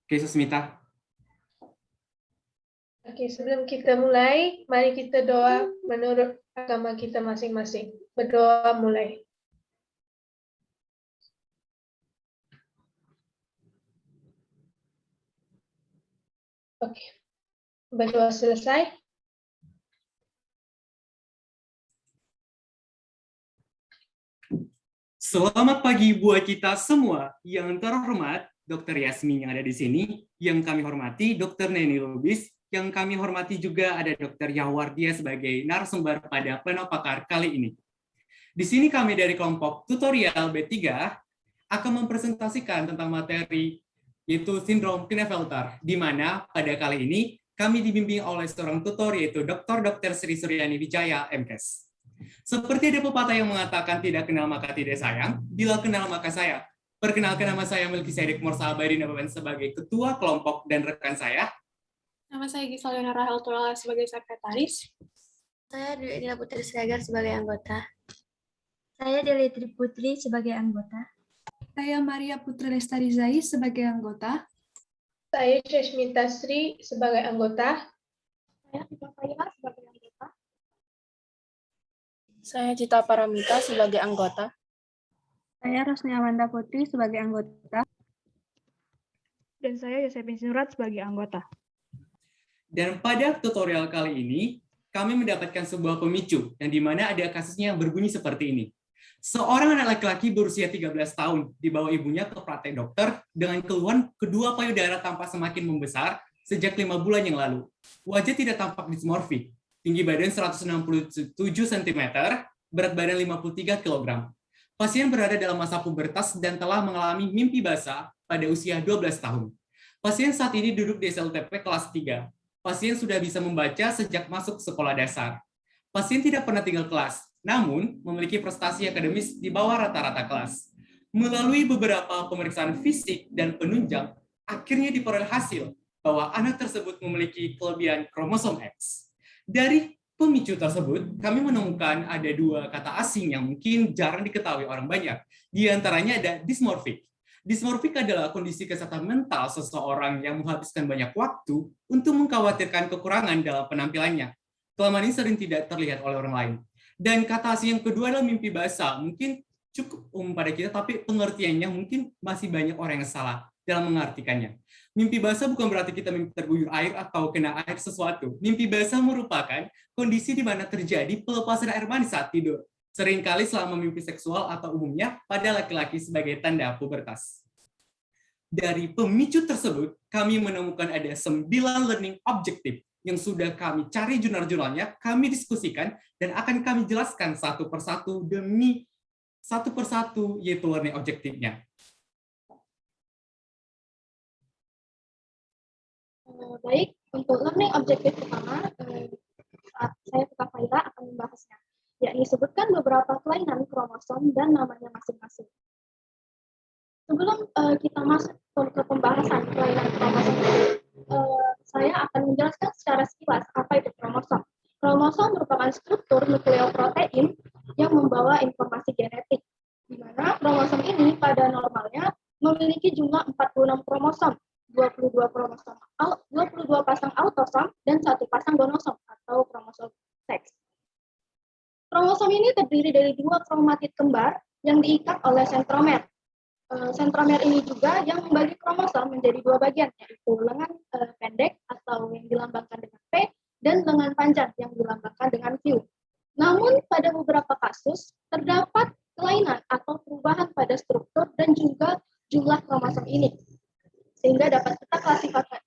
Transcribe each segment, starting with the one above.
Oke, Susmita. Oke, sebelum kita mulai, mari kita doa menurut agama kita masing-masing. Berdoa mulai. Oke, berdoa selesai. Selamat pagi buat kita semua. Yang terhormat, Dr. Yasmin yang ada di sini. Yang kami hormati, Dr. Neni Lubis. Yang kami hormati juga ada Dr. Yawardia sebagai narasumber pada pleno pakar kali ini. Di sini kami dari kelompok tutorial B3 akan mempresentasikan tentang materi yaitu sindrom Klinefelter, di mana pada kali ini kami dibimbing oleh seorang tutor yaitu Dr. Sri Suryani Wijaya, MKes. Seperti ada pepatah yang mengatakan tidak kenal maka tidak sayang, bila kenal maka sayang. Perkenalkan, nama saya Melkisedek Morsabadi Nababan sebagai ketua kelompok dan rekan saya. Nama saya Gisalina Rahel Tulala sebagai sekretaris. Saya Dila Putri Siregar sebagai anggota. Saya Delitri Putri sebagai anggota. Saya Maria Putri Lestari Zai sebagai anggota. Saya Shashmita Sri sebagai anggota. Saya Tika Faira sebagai anggota. Saya Cita Paramita sebagai anggota. Saya Rosni Amanda Putri sebagai anggota. Dan saya Yosepin Surat sebagai anggota. Dan pada tutorial kali ini, kami mendapatkan sebuah pemicu, yang dimana ada kasusnya yang berbunyi seperti ini. Seorang anak laki-laki berusia 13 tahun dibawa ibunya ke praktek dokter dengan keluhan kedua payudara tampak semakin membesar sejak 5 bulan yang lalu. Wajah tidak tampak dismorfik, tinggi badan 167 cm, berat badan 53 kg. Pasien berada dalam masa pubertas dan telah mengalami mimpi basah pada usia 12 tahun. Pasien saat ini duduk di SLTP kelas 3. Pasien sudah bisa membaca sejak masuk sekolah dasar. Pasien tidak pernah tinggal kelas, namun memiliki prestasi akademis di bawah rata-rata kelas. Melalui beberapa pemeriksaan fisik dan penunjang, akhirnya diperoleh hasil bahwa anak tersebut memiliki kelebihan kromosom X. Dari pemicu tersebut, kami menemukan ada dua kata asing yang mungkin jarang diketahui orang banyak. Di antaranya ada dysmorphic. Dysmorphic adalah kondisi kesehatan mental seseorang yang menghabiskan banyak waktu untuk mengkhawatirkan kekurangan dalam penampilannya. Kelemahan ini sering tidak terlihat oleh orang lain. Dan kata asing yang kedua adalah mimpi basah. Mungkin cukup umum pada kita, tapi pengertiannya mungkin masih banyak orang yang salah dalam mengartikannya. Mimpi basah bukan berarti kita mimpi terguyur air atau kena air sesuatu. Mimpi basah merupakan kondisi di mana terjadi pelepasan air mani saat tidur. Seringkali selama mimpi seksual atau umumnya pada laki-laki sebagai tanda pubertas. Dari pemicu tersebut, kami menemukan ada 9 learning objective yang sudah kami cari jurnal-jurnalnya, kami diskusikan, dan akan kami jelaskan satu persatu demi satu persatu yaitu learning objektifnya. Baik, untuk learning objektif pertama, saya Tika Faira akan membahasnya, yakni sebutkan beberapa kelainan kromosom dan namanya masing-masing. Sebelum kita masuk ke pembahasan kelainan kromosom, saya akan menjelaskan secara sekilas apa itu kromosom. Kromosom merupakan struktur nukleoprotein yang membawa informasi genetik, di mana kromosom ini pada normalnya memiliki jumlah 46 kromosom, 22 pasang autosom dan 1 pasang gonosom atau kromosom seks. Kromosom ini terdiri dari 2 kromatid kembar yang diikat oleh sentromer. Sentromer ini juga yang membagi kromosom menjadi 2 bagian, yaitu lengan pendek atau yang dilambangkan dengan P dan lengan panjang yang dilambangkan dengan Q. Namun pada beberapa kasus terdapat kelainan atau perubahan pada struktur dan juga jumlah kromosom ini, sehingga dapat kita klasifikasikan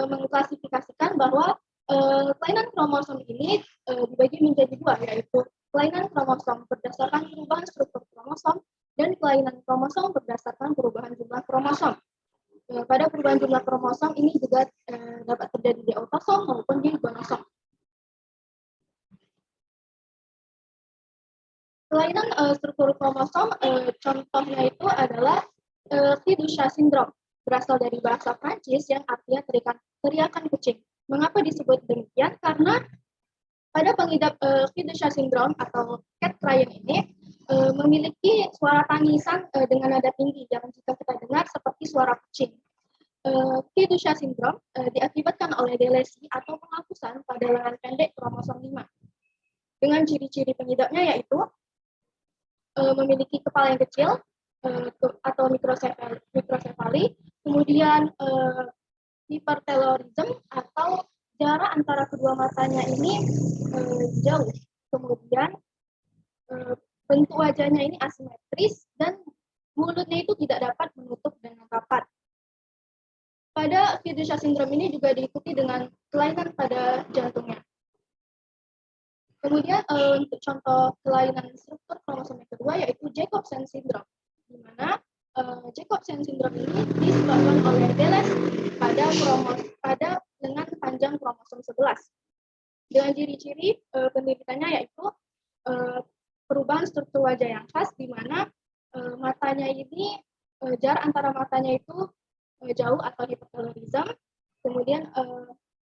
mengklasifikasikan bahwa kelainan kromosom ini dibagi menjadi 2, yaitu kelainan kromosom berdasarkan perubahan struktur kromosom dan kelainan kromosom berdasarkan perubahan jumlah kromosom. Pada perubahan jumlah kromosom ini juga dapat terjadi di autosom maupun di gonosom. Kelainan struktur kromosom, contohnya itu adalah Fiducia syndrome, berasal dari bahasa Prancis yang artinya teriakan kucing. Mengapa disebut demikian? Karena pada pengidap Fiducia syndrome atau cat crying ini, memiliki suara tangisan dengan nada tinggi yang jika kita dengar seperti suara kucing. Fiducia syndrome diakibatkan oleh delesi atau penghapusan pada lengan pendek kromosom 5. Dengan ciri-ciri penyebabnya yaitu memiliki kepala yang kecil atau mikrosefali, kemudian hipertelorism atau jarak antara kedua matanya ini jauh, kemudian bentuk wajahnya ini asimetris dan mulutnya itu tidak dapat menutup dengan rapat. Pada Fiducia syndrome ini juga diikuti dengan kelainan pada jantungnya. Kemudian untuk contoh kelainan struktur kromosom yang kedua yaitu Jacobsen syndrome, di mana Jacobsen syndrome ini disebabkan oleh delesi pada lengan panjang kromosom 11. Dengan ciri-ciri penderitanya yaitu perubahan struktur wajah yang khas, di mana matanya ini jarak antara matanya itu jauh atau hipertelorism, kemudian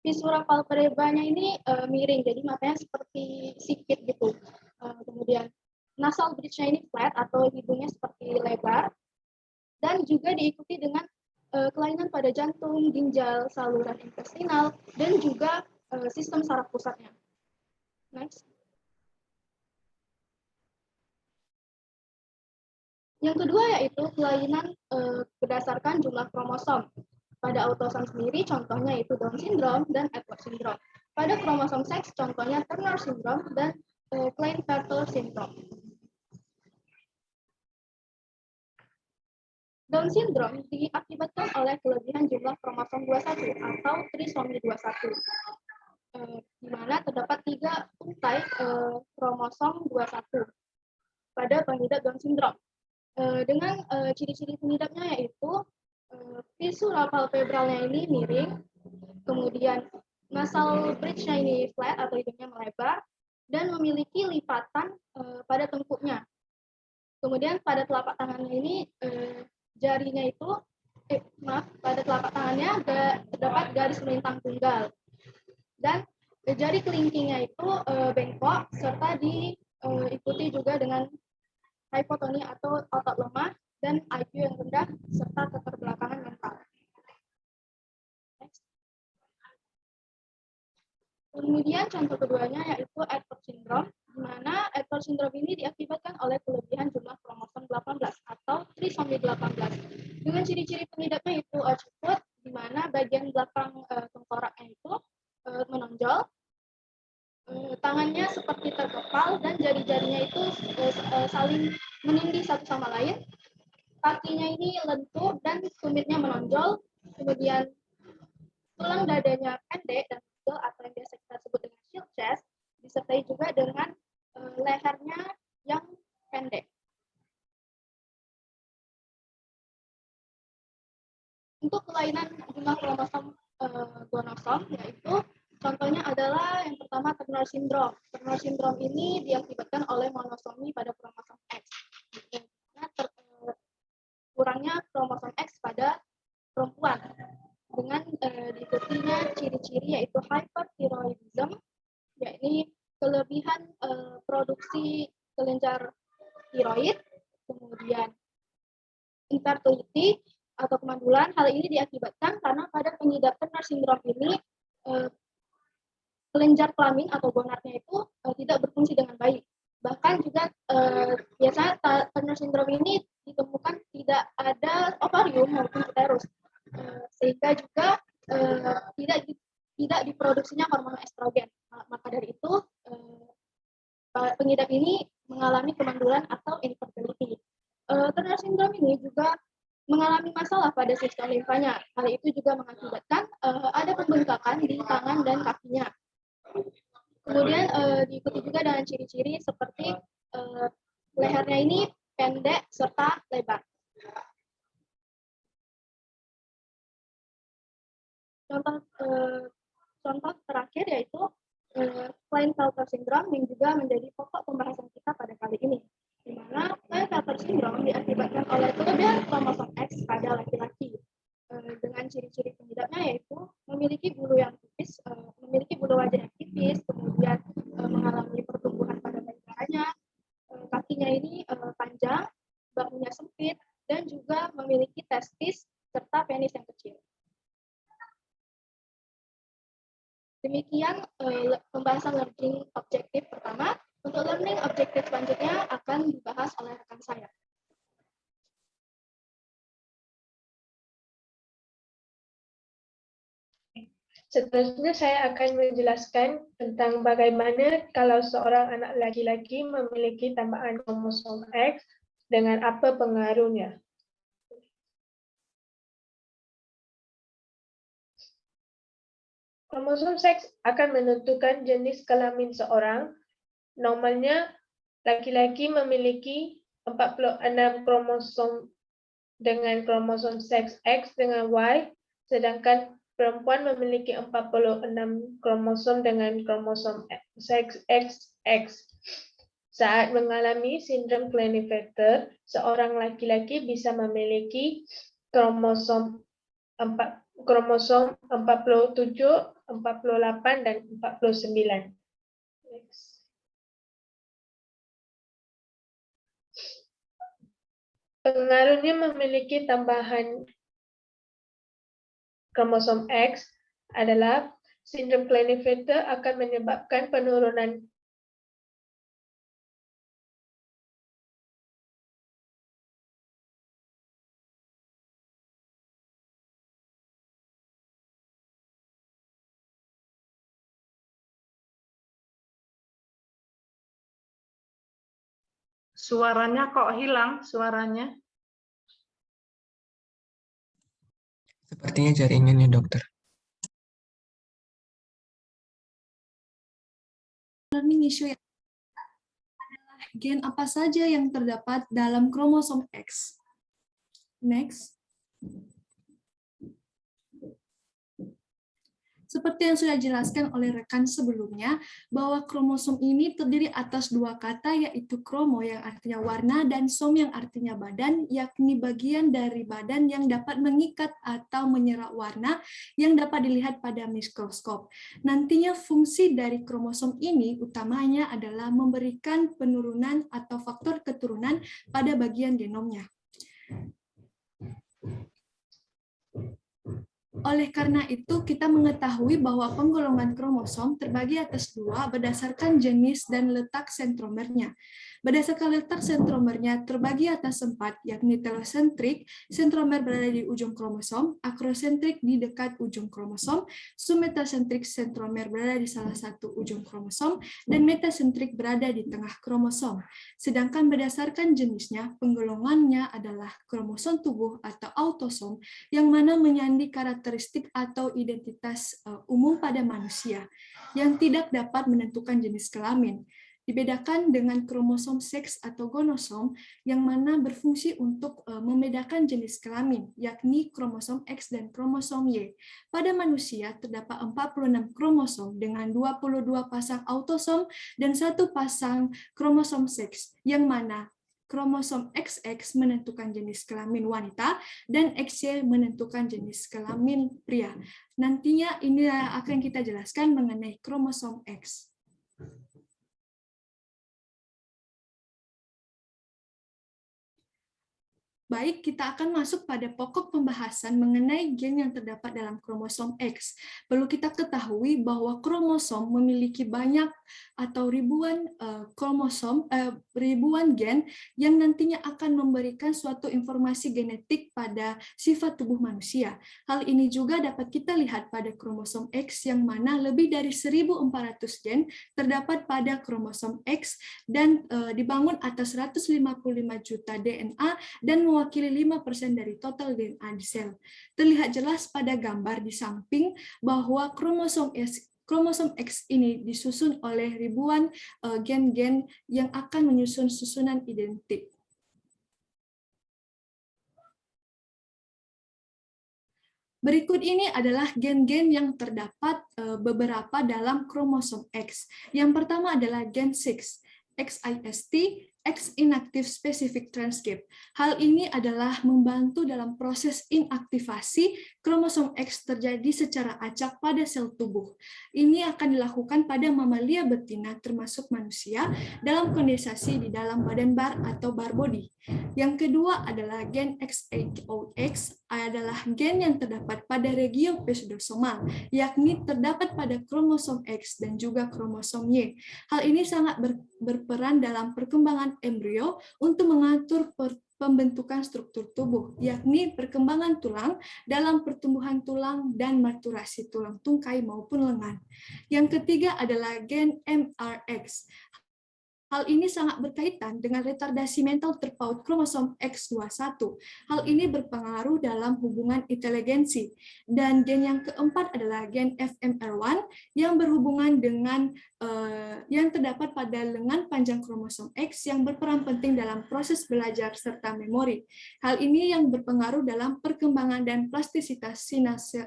visura palpebra-nya ini miring, jadi matanya seperti sipit gitu. Kemudian nasal bridge-nya ini flat atau hidungnya seperti lebar, dan juga diikuti dengan kelainan pada jantung, ginjal, saluran intestinal, dan juga sistem saraf pusatnya. Next. Yang kedua yaitu kelainan berdasarkan jumlah kromosom. Pada autosom sendiri contohnya yaitu Down syndrome dan Edwards syndrome. Pada kromosom seks contohnya Turner syndrome dan Klinefelter syndrome. Down syndrome diakibatkan oleh kelebihan jumlah kromosom 21 atau trisomi 21. Di mana terdapat 3 untai kromosom 21 pada pengidap Down syndrome. Dengan ciri-ciri pengidapnya yaitu visura palpebralnya ini miring, kemudian nasal bridge-nya ini flat atau hidungnya melebar, dan memiliki lipatan pada tengkuknya. Kemudian pada telapak tangannya ini jarinya itu, pada telapak tangannya terdapat garis melintang tunggal, dan jari kelingkingnya itu bengkok serta diikuti juga dengan hipotonia atau otot lemah dan IQ yang rendah serta keterbelakangan mental. Next. Kemudian contoh keduanya yaitu Edwards syndrome, di mana Edwards syndrome ini diakibatkan oleh kelebihan jumlah kromosom 18 atau trisomi 18. Dengan ciri-ciri pengidapnya itu Orchid, di mana bagian belakang tengkoraknya itu menonjol, tangannya seperti terkepal dan jari-jarinya itu saling menindih satu sama lain. Kakinya ini lentur dan tumitnya menonjol. Kemudian tulang dadanya pendek dan tebal atau yang biasa kita sebut dengan shield chest, disertai juga dengan lehernya yang pendek. Untuk kelainan jumlah kromosom gonosom yaitu contohnya adalah yang pertama Turner syndrome. Turner syndrome ini diakibatkan oleh monosomi pada kromosom X. Kurangnya kromosom X pada perempuan dengan diikutinya ciri-ciri yaitu hyperthyroidism, yakni kelebihan produksi kelenjar tiroid, kemudian infertility atau kemandulan. Hal ini diakibatkan karena pada pengidap Turner syndrome ini kelenjar kelamin atau gonadnya itu tidak berfungsi dengan baik. Bahkan juga biasanya Turner syndrome ini ditemukan tidak ada ovarium maupun uterus, sehingga juga tidak diproduksinya hormon estrogen. Maka dari itu pengidap ini mengalami kemandulan atau infertility. Turner syndrome ini juga mengalami masalah pada sistem limfanya. Hal itu juga mengakibatkan ada pembengkakan di tangan dan kakinya. Kemudian diikuti juga dengan ciri-ciri seperti lehernya ini pendek serta lebar. Contoh terakhir yaitu Klinefelter syndrome yang juga menjadi pokok pembahasan kita pada kali ini, di mana Klinefelter syndrome diakibatkan oleh kelebihan kromosom X pada laki-laki. Dengan ciri-ciri pengidapnya yaitu memiliki bulu yang tipis, memiliki bulu wajah yang tipis, kemudian mengalami pertumbuhan pada payudaranya, kakinya pipinya ini panjang, bahunya sempit, dan juga memiliki testis serta penis yang kecil. Demikian pembahasan learning objektif pertama. Untuk learning objektif selanjutnya akan dibahas oleh rekan saya. Seterusnya saya akan menjelaskan tentang bagaimana kalau seorang anak laki-laki memiliki tambahan kromosom X dengan apa pengaruhnya. Kromosom seks akan menentukan jenis kelamin seorang. Normalnya, laki-laki memiliki 46 kromosom dengan kromosom seks X dengan Y, sedangkan perempuan memiliki 46 kromosom dengan kromosom seks XX. Saat mengalami sindrom Klinefelter, seorang laki-laki bisa memiliki kromosom 47, 48, dan 49. Pengaruhnya memiliki tambahan kromosom X adalah sindrom Klinefelter akan menyebabkan penurunan Suaranya kok hilang, suaranya? Sepertinya jaringannya, dokter. Learning issue adalah gen apa saja yang terdapat dalam kromosom X. Next. Seperti yang sudah dijelaskan oleh rekan sebelumnya, bahwa kromosom ini terdiri atas dua kata, yaitu kromo yang artinya warna dan som yang artinya badan, yakni bagian dari badan yang dapat mengikat atau menyerap warna yang dapat dilihat pada mikroskop. Nantinya fungsi dari kromosom ini utamanya adalah memberikan penurunan atau faktor keturunan pada bagian genomnya. Oleh karena itu, kita mengetahui bahwa penggolongan kromosom terbagi atas dua berdasarkan jenis dan letak sentromernya. Berdasarkan letak sentromernya terbagi atas 4, yakni telosentrik, sentromer berada di ujung kromosom, akrosentrik di dekat ujung kromosom, submetasentrik, sentromer berada di salah satu ujung kromosom, dan metasentrik berada di tengah kromosom. Sedangkan berdasarkan jenisnya, penggolongannya adalah kromosom tubuh atau autosom, yang mana menyandi karakteristik atau identitas umum pada manusia, yang tidak dapat menentukan jenis kelamin. Dibedakan dengan kromosom seks atau gonosom, yang mana berfungsi untuk membedakan jenis kelamin, yakni kromosom X dan kromosom Y. Pada manusia terdapat 46 kromosom dengan 22 pasang autosom dan 1 pasang kromosom seks, yang mana kromosom XX menentukan jenis kelamin wanita dan XY menentukan jenis kelamin pria. Nantinya ini akan kita jelaskan mengenai kromosom X. Baik, kita akan masuk pada pokok pembahasan mengenai gen yang terdapat dalam kromosom X. Perlu kita ketahui bahwa kromosom memiliki banyak atau ribuan ribuan gen yang nantinya akan memberikan suatu informasi genetik pada sifat tubuh manusia. Hal ini juga dapat kita lihat pada kromosom X, yang mana lebih dari 1.400 gen terdapat pada kromosom X dan dibangun atas 155 juta DNA dan mewakili 5% dari total DNA di sel. Terlihat jelas pada gambar di samping bahwa kromosom X ini disusun oleh ribuan gen-gen yang akan menyusun susunan identik. Berikut ini adalah gen-gen yang terdapat beberapa dalam kromosom X. Yang pertama adalah gen 6, XIST, X-inactive specific transcript. Hal ini adalah membantu dalam proses inaktivasi kromosom X terjadi secara acak pada sel tubuh. Ini akan dilakukan pada mamalia betina termasuk manusia dalam kondensasi di dalam badan bar atau bar body. Yang kedua adalah gen X8OX adalah gen yang terdapat pada regio pseudosomal, yakni terdapat pada kromosom X dan juga kromosom Y. Hal ini sangat berperan dalam perkembangan embrio untuk mengatur pembentukan struktur tubuh, yakni perkembangan tulang dalam pertumbuhan tulang dan maturasi tulang tungkai maupun lengan. Yang ketiga adalah gen MRX. Hal ini sangat berkaitan dengan retardasi mental terpaut kromosom X21. Hal ini berpengaruh dalam hubungan inteligensi. Dan gen yang keempat adalah gen FMR1 yang berhubungan dengan yang terdapat pada lengan panjang kromosom X yang berperan penting dalam proses belajar serta memori. Hal ini yang berpengaruh dalam perkembangan dan plastisitas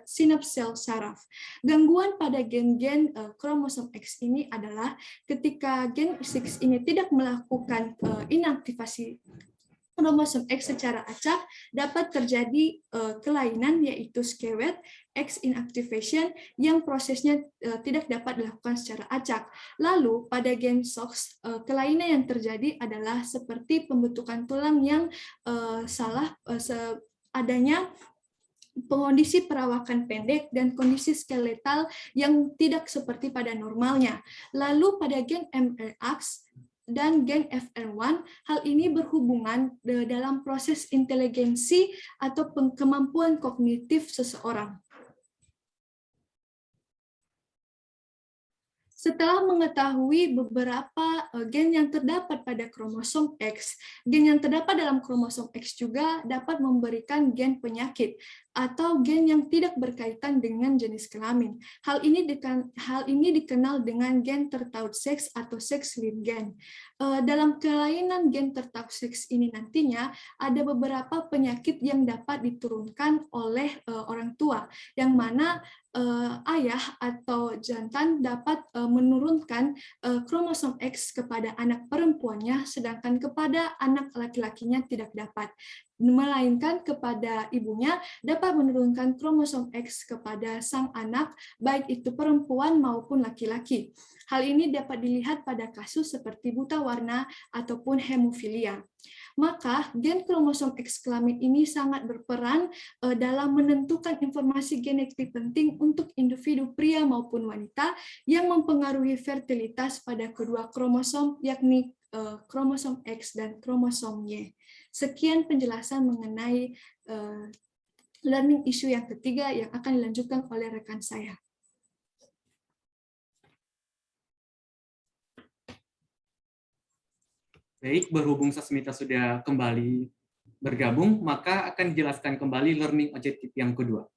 sinapsel saraf. Gangguan pada gen-gen kromosom X ini adalah ketika gen X ini tidak melakukan inaktivasi kromosom X secara acak, dapat terjadi kelainan yaitu skewet X inactivation yang prosesnya tidak dapat dilakukan secara acak. Lalu pada gen SOX, kelainan yang terjadi adalah seperti pembentukan tulang yang salah, adanya kondisi perawakan pendek dan kondisi skeletal yang tidak seperti pada normalnya. Lalu pada gen MRX dan gen FR1, hal ini berhubungan dalam proses inteligensi atau kemampuan kognitif seseorang. Setelah mengetahui beberapa gen yang terdapat pada kromosom X, gen yang terdapat dalam kromosom X juga dapat memberikan gen penyakit atau gen yang tidak berkaitan dengan jenis kelamin. Hal ini dikenal dengan gen tertaut seks atau sex-linked gen. Dalam kelainan gen tertaut seks ini nantinya ada beberapa penyakit yang dapat diturunkan oleh orang tua, yang mana ayah atau jantan dapat menurunkan kromosom X kepada anak perempuannya, sedangkan kepada anak laki-lakinya tidak dapat, melainkan kepada ibunya dapat menurunkan kromosom X kepada sang anak, baik itu perempuan maupun laki-laki. Hal ini dapat dilihat pada kasus seperti buta warna ataupun hemofilia. Maka gen kromosom X kelamin ini sangat berperan dalam menentukan informasi genetik penting untuk individu pria maupun wanita yang mempengaruhi fertilitas pada kedua kromosom, yakni kromosom X dan kromosom Y. Sekian penjelasan mengenai learning issue yang ketiga yang akan dilanjutkan oleh rekan saya. Baik, berhubung Sasmita sudah kembali bergabung, maka akan dijelaskan kembali learning objective yang kedua.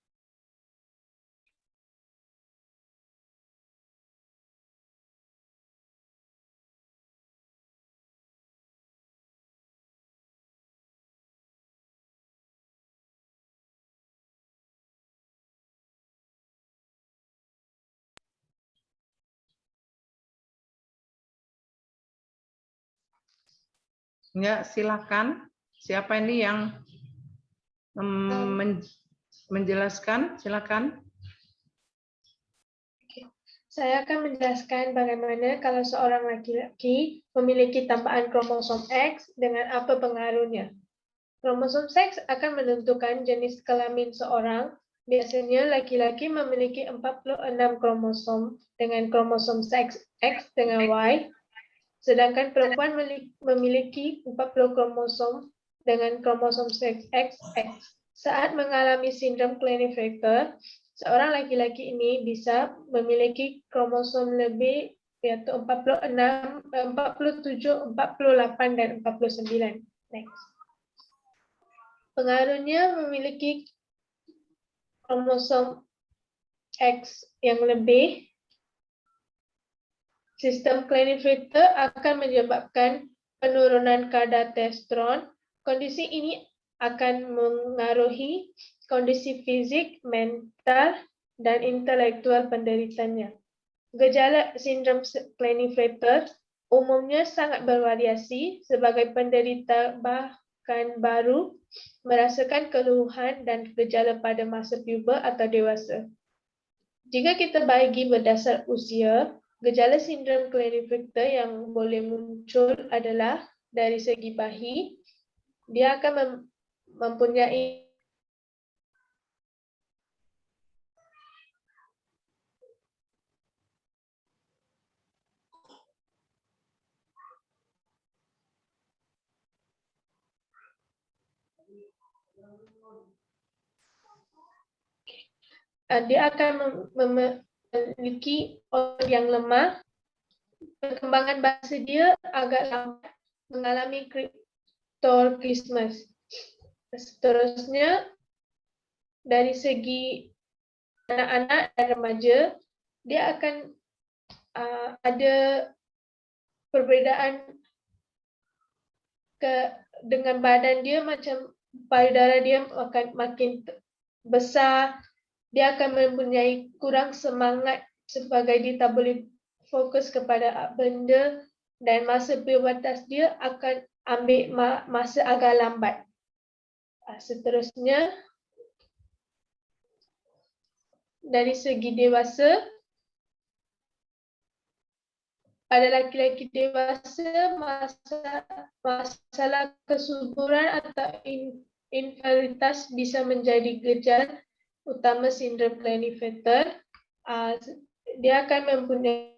Enggak, silakan. Siapa ini yang menjelaskan? Silakan. Saya akan menjelaskan bagaimana kalau seorang laki-laki memiliki tambahan kromosom X dengan apa pengaruhnya. Kromosom seks akan menentukan jenis kelamin seorang. Biasanya laki-laki memiliki 46 kromosom dengan kromosom seks X dengan Y, sedangkan perempuan memiliki 40 kromosom dengan kromosom seks XX. Saat mengalami sindrom Klinefelter, seorang laki-laki ini bisa memiliki kromosom lebih, yaitu 46, 47, 48, dan 49. Next. Pengaruhnya memiliki kromosom X yang lebih. Sistem Klinefelter akan menyebabkan penurunan kadar testosteron. Kondisi ini akan mengaruhi kondisi fisik, mental, dan intelektual penderitanya. Gejala sindrom Klinefelter umumnya sangat bervariasi sebagai penderita bahkan baru merasakan keluhan dan gejala pada masa puber atau dewasa. Jika kita bagi berdasar usia, gejala sindrom Klinefelter yang boleh muncul adalah dari segi bayi, dia akan mempunyai dia akan memiliki otot yang lemah, perkembangan bahasa dia agak lambat, mengalami kriptorkismus. Seterusnya, dari segi anak-anak dan remaja, dia akan ada perbezaan dengan badan dia, macam payudara dia akan makin besar, dia akan mempunyai kurang semangat sebagai dia tak boleh fokus kepada benda, dan masa pubertas dia akan ambil masa agak lambat. Seterusnya, dari segi dewasa, pada laki-laki dewasa, masalah kesuburan atau infertilitas bisa menjadi gejala utama sindrom Klinefelter. Dia akan mempunyai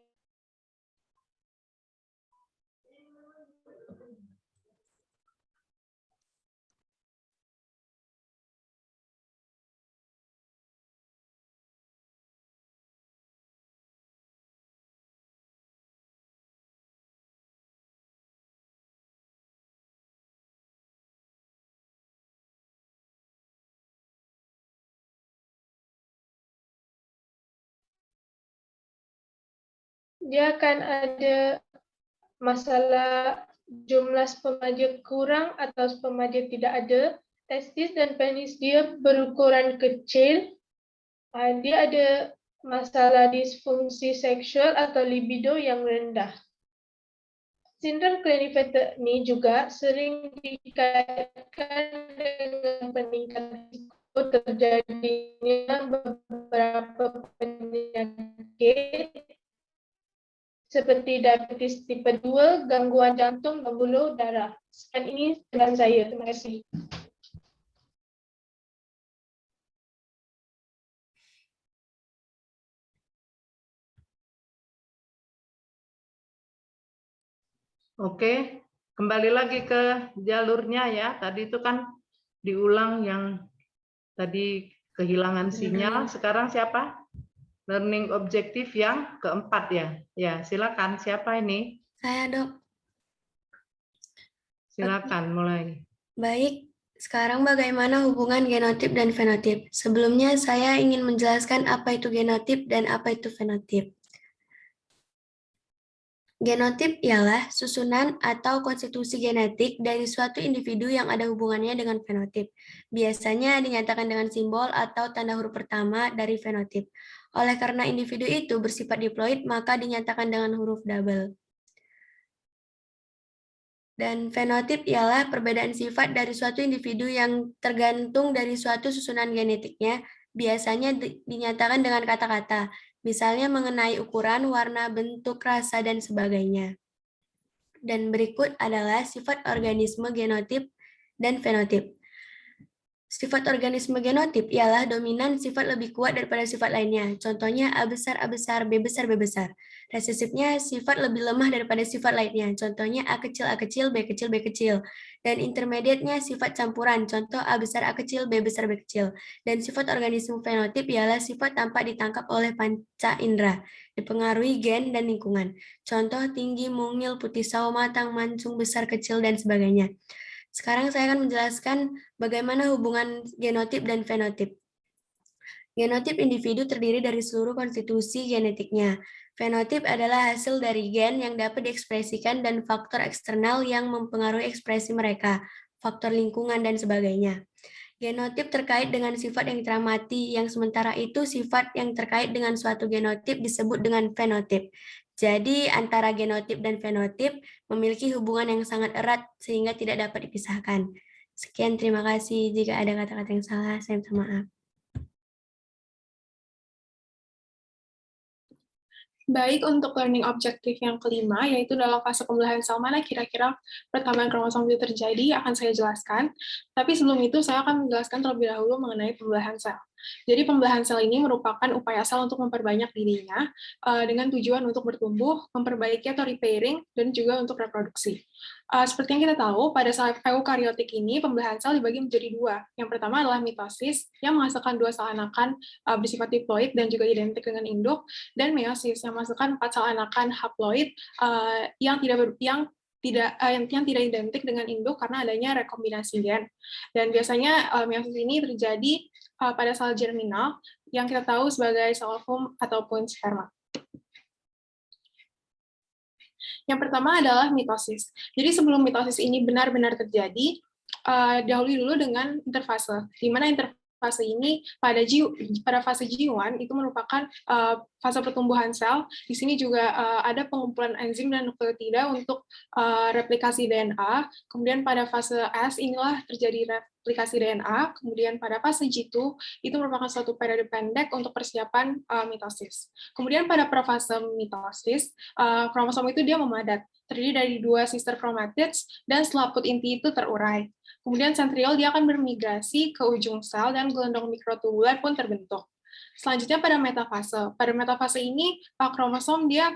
dia akan ada masalah jumlah spermaja kurang atau spermaja tidak ada, testis dan penis dia berukuran kecil, dia ada masalah disfungsi seksual atau libido yang rendah. Sindrom Klinefelter ini juga sering dikaitkan dengan peningkatan risiko terjadinya beberapa penyakit seperti diabetes tipe 2, gangguan jantung, pembuluh darah. Sekian ini dengan saya. Terima kasih. Oke, kembali lagi ke jalurnya ya. Tadi itu kan diulang yang tadi kehilangan sinyal. Sekarang siapa? Learning objektif yang keempat ya. Ya, silakan. Siapa ini? Saya, Dok. Silakan mulai. Baik, sekarang bagaimana hubungan genotip dan fenotip? Sebelumnya saya ingin menjelaskan apa itu genotip dan apa itu fenotip. Genotip ialah susunan atau konstitusi genetik dari suatu individu yang ada hubungannya dengan fenotip. Biasanya dinyatakan dengan simbol atau tanda huruf pertama dari fenotip. Oleh karena individu itu bersifat diploid, maka dinyatakan dengan huruf double. Dan fenotip ialah perbedaan sifat dari suatu individu yang tergantung dari suatu susunan genetiknya, biasanya dinyatakan dengan kata-kata, misalnya mengenai ukuran, warna, bentuk, rasa, dan sebagainya. Dan berikut adalah sifat organisme genotip dan fenotip. Sifat organisme genotip ialah dominan sifat lebih kuat daripada sifat lainnya. Contohnya A besar, A besar, B besar, B besar. Resesifnya sifat lebih lemah daripada sifat lainnya. Contohnya A kecil, B kecil, B kecil. Dan intermediate-nya sifat campuran. Contoh A besar, A kecil, B besar, B kecil. Dan sifat organisme fenotip ialah sifat tampak ditangkap oleh panca indera, dipengaruhi gen dan lingkungan. Contoh tinggi, mungil, putih sawo matang, mancung, besar, kecil, dan sebagainya. Sekarang saya akan menjelaskan bagaimana hubungan genotip dan fenotip. Genotip individu terdiri dari seluruh konstitusi genetiknya. Fenotip adalah hasil dari gen yang dapat diekspresikan dan faktor eksternal yang mempengaruhi ekspresi mereka, faktor lingkungan, dan sebagainya. Genotip terkait dengan sifat yang teramati, yang sementara itu sifat yang terkait dengan suatu genotip disebut dengan fenotip. Jadi antara genotip dan fenotip memiliki hubungan yang sangat erat sehingga tidak dapat dipisahkan. Sekian, terima kasih. Jika ada kata-kata yang salah, saya minta maaf. Baik, untuk learning objective yang kelima, yaitu dalam fase pembelahan sel mana kira-kira pertambahan kromosom itu terjadi, akan saya jelaskan. Tapi sebelum itu, saya akan menjelaskan terlebih dahulu mengenai pembelahan sel. Jadi pembelahan sel ini merupakan upaya sel untuk memperbanyak dirinya dengan tujuan untuk bertumbuh, memperbaiki atau repairing, dan juga untuk reproduksi. Seperti yang kita tahu, pada sel eukariotik ini, pembelahan sel dibagi menjadi dua. Yang pertama adalah mitosis, yang menghasilkan 2 sel anakan bersifat diploid dan juga identik dengan induk, dan meiosis, yang menghasilkan 4 sel anakan haploid yang tidak identik dengan induk karena adanya rekombinasi gen. Dan biasanya meiosis ini terjadi pada sel germinal yang kita tahu sebagai sel ovum ataupun sperma. Yang pertama adalah mitosis. Jadi sebelum mitosis ini benar-benar terjadi, dahului dulu dengan interfase, di mana interfase ini pada fase G1 itu merupakan fase pertumbuhan sel. Di sini juga ada pengumpulan enzim dan nukleotida untuk replikasi DNA. Kemudian pada fase S inilah terjadi replikasi DNA. Kemudian pada fase G2 itu merupakan suatu periode pendek untuk persiapan mitosis. Kemudian pada profase mitosis, kromosom itu dia memadat, terdiri dari 2 sister chromatids dan selaput inti itu terurai. Kemudian sentriol dia akan bermigrasi ke ujung sel dan gelondong mikrotubular pun terbentuk. Selanjutnya pada metafase. Pada metafase ini kromosom dia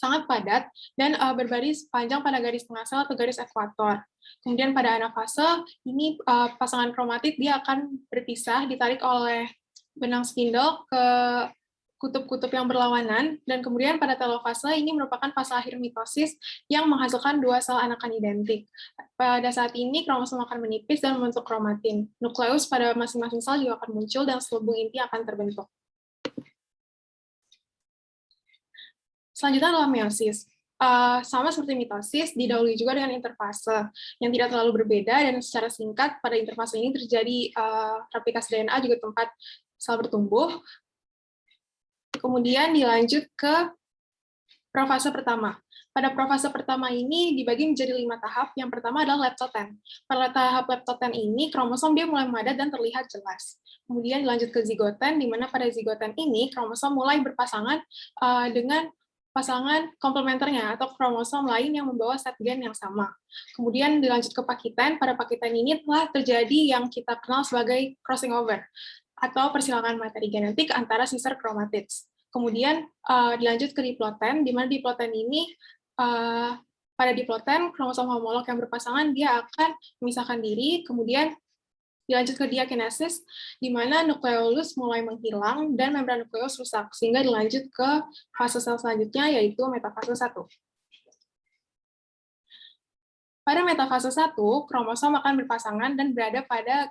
sangat padat dan berbaris panjang pada garis tengah sel atau garis ekuator. Kemudian pada anafase ini pasangan kromatid dia akan berpisah, ditarik oleh benang spindle ke kutub-kutub yang berlawanan, dan kemudian pada telofase ini merupakan fase akhir mitosis yang menghasilkan 2 sel anakan identik. Pada saat ini kromosom akan menipis dan membentuk kromatin. Nukleus pada masing-masing sel juga akan muncul dan selubung inti akan terbentuk. Selanjutnya adalah meiosis. Sama seperti mitosis, didahului juga dengan interfase yang tidak terlalu berbeda, dan secara singkat pada interfase ini terjadi replikasi DNA juga tempat sel bertumbuh. Kemudian dilanjut ke profase pertama. Pada profase pertama ini dibagi menjadi 5 tahap. Yang pertama adalah leptoten. Pada tahap leptoten ini, kromosom dia mulai memadat dan terlihat jelas. Kemudian dilanjut ke zigoten, di mana pada zigoten ini, kromosom mulai berpasangan dengan pasangan komplementernya, atau kromosom lain yang membawa set gen yang sama. Kemudian dilanjut ke pakiten. Pada pakiten ini telah terjadi yang kita kenal sebagai crossing over, atau persilangan materi genetik antara sister chromatids. Kemudian dilanjut ke diploten, di mana diploten ini, pada diploten, kromosom homolog yang berpasangan, dia akan memisahkan diri, kemudian dilanjut ke diakinesis, di mana nukleolus mulai menghilang, dan membran nukleus rusak, sehingga dilanjut ke fase sel selanjutnya, yaitu metafase 1. Pada metafase 1, kromosom akan berpasangan dan berada pada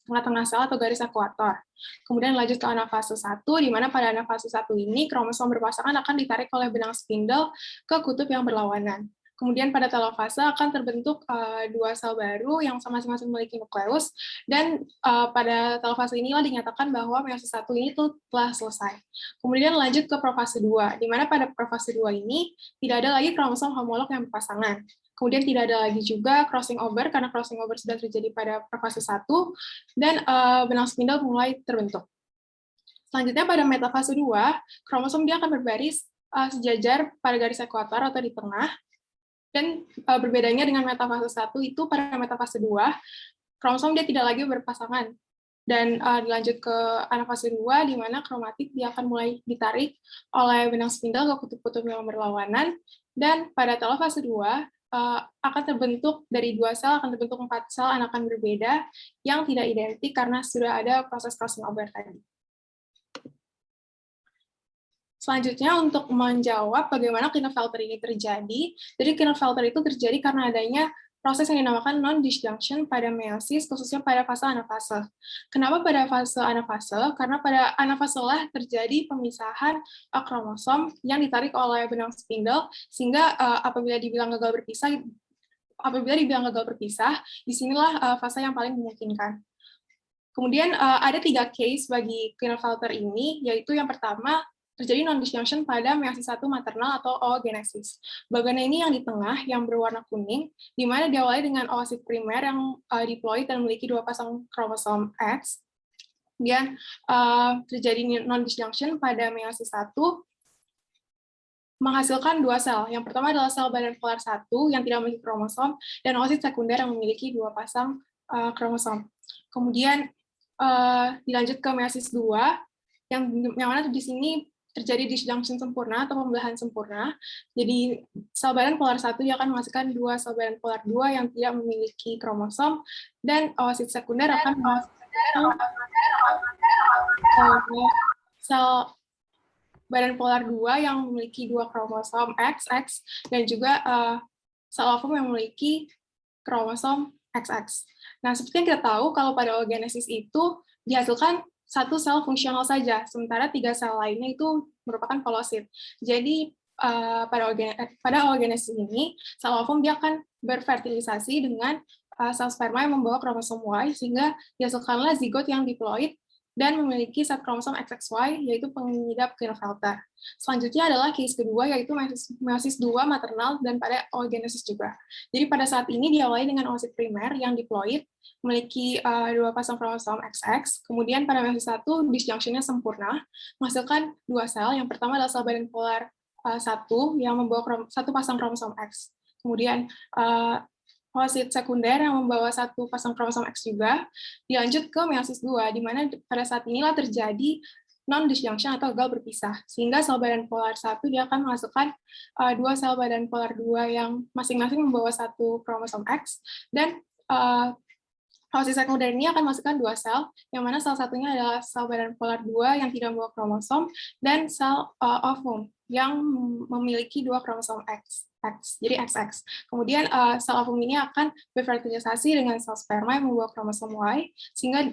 tengah-tengah sel atau garis ekuator. Kemudian lanjut ke anafase 1, di mana pada anafase 1 ini, kromosom berpasangan akan ditarik oleh benang spindle ke kutub yang berlawanan. Kemudian pada telofase akan terbentuk 2 sel baru yang masing-masing memiliki nukleus, dan pada telofase inilah dinyatakan bahwa meiosis 1 ini telah selesai. Kemudian lanjut ke profase 2, di mana pada profase 2 ini tidak ada lagi kromosom homolog yang berpasangan. Kemudian tidak ada lagi juga crossing over, karena crossing over sudah terjadi pada profase 1, dan benang spindle mulai terbentuk. Selanjutnya pada metafase 2, kromosom dia akan berbaris sejajar pada garis ekuator atau di tengah, dan berbedanya dengan metafase 1 itu pada metafase 2, kromosom dia tidak lagi berpasangan. Dan dilanjut ke anafase 2, di mana kromatid dia akan mulai ditarik oleh benang spindle ke kutub-kutub yang berlawanan, dan pada telofase 2, akan terbentuk dari 2 sel, akan terbentuk 4 sel anakan berbeda yang tidak identik karena sudah ada proses crossing over tadi. Selanjutnya, untuk menjawab bagaimana Klinefelter ini terjadi, jadi Klinefelter itu terjadi karena adanya proses yang dinamakan non-disjunction pada meiosis, khususnya pada fase anafase. Kenapa pada fase anafase? Karena pada anafase lah terjadi pemisahan kromosom yang ditarik oleh benang spindle, sehingga apabila dibilang gagal berpisah, disinilah fase yang paling memungkinkan. Kemudian ada 3 case bagi Klinefelter ini, yaitu yang pertama, terjadi non-disjunction pada meiosis 1 maternal atau oogenesis. Bagian ini yang di tengah yang berwarna kuning, di mana diawali dengan oosit primer yang diploid dan memiliki 2 pasang kromosom X. Kemudian terjadi non-disjunction pada meiosis 1 menghasilkan 2 sel. Yang pertama adalah sel badan polar 1 yang tidak memiliki kromosom, dan oosit sekunder yang memiliki 2 pasang kromosom. Kemudian dilanjut ke meiosis 2, yang mana di sini terjadi disjunction sempurna atau pembelahan sempurna. Jadi sel badan polar 1 dia akan menghasilkan 2 sel badan polar 2 yang tidak memiliki kromosom, dan oosit sekunder akan menghasilkan sel badan polar 2 yang memiliki 2 kromosom XX, dan juga sel ovum yang memiliki kromosom XX. Nah, seperti yang kita tahu, kalau pada oogenesis itu dihasilkan 1 sel fungsional saja, sementara 3 sel lainnya itu merupakan polosit. Jadi pada oogenesis ini, sel ovum dia akan berfertilisasi dengan sel sperma yang membawa kromosom Y, sehingga dihasilkanlah zigot yang diploid dan memiliki set kromosom XXY, yaitu pengidap Klinefelter. Selanjutnya adalah case kedua, yaitu meiosis 2 maternal dan pada oogenesis juga. Jadi pada saat ini diawali dengan oosit primer yang diploid, memiliki 2 pasang kromosom XX, kemudian pada meiosis 1 disjunction-nya sempurna, menghasilkan 2 sel. Yang pertama adalah sel badan polar 1 yang membawa 1 pasang kromosom X. Kemudian oosit sekunder yang membawa 1 pasang kromosom X juga, dilanjut ke meiosis 2, di mana pada saat inilah terjadi non-disjunction atau gagal berpisah, sehingga sel badan polar 1 dia akan menghasilkan 2 sel badan polar 2 yang masing-masing membawa 1 kromosom X, dan oosit sekunder ini akan menghasilkan 2 sel, yang mana salah satunya adalah sel badan polar 2 yang tidak membawa kromosom, dan sel ovum yang memiliki 2 kromosom X, jadi XX. Kemudian sel ovum ini akan berfertilisasi dengan sel sperma yang membawa kromosom Y, sehingga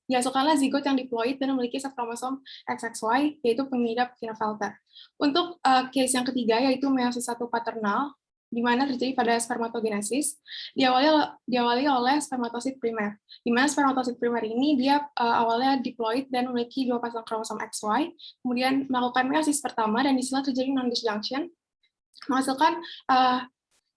dihasilkanlah zigot yang diploid dan memiliki set kromosom XXY, yaitu pengidap Klinefelter. Untuk case yang ketiga, yaitu meiosis 1 paternal, di mana terjadi pada spermatogenesis, diawali oleh spermatosit primer. Di mana spermatosit primer ini dia awalnya diploid dan memiliki 2 pasang kromosom XY, kemudian melakukan meiosis pertama dan disinilah terjadi non-disjunction, menghasilkan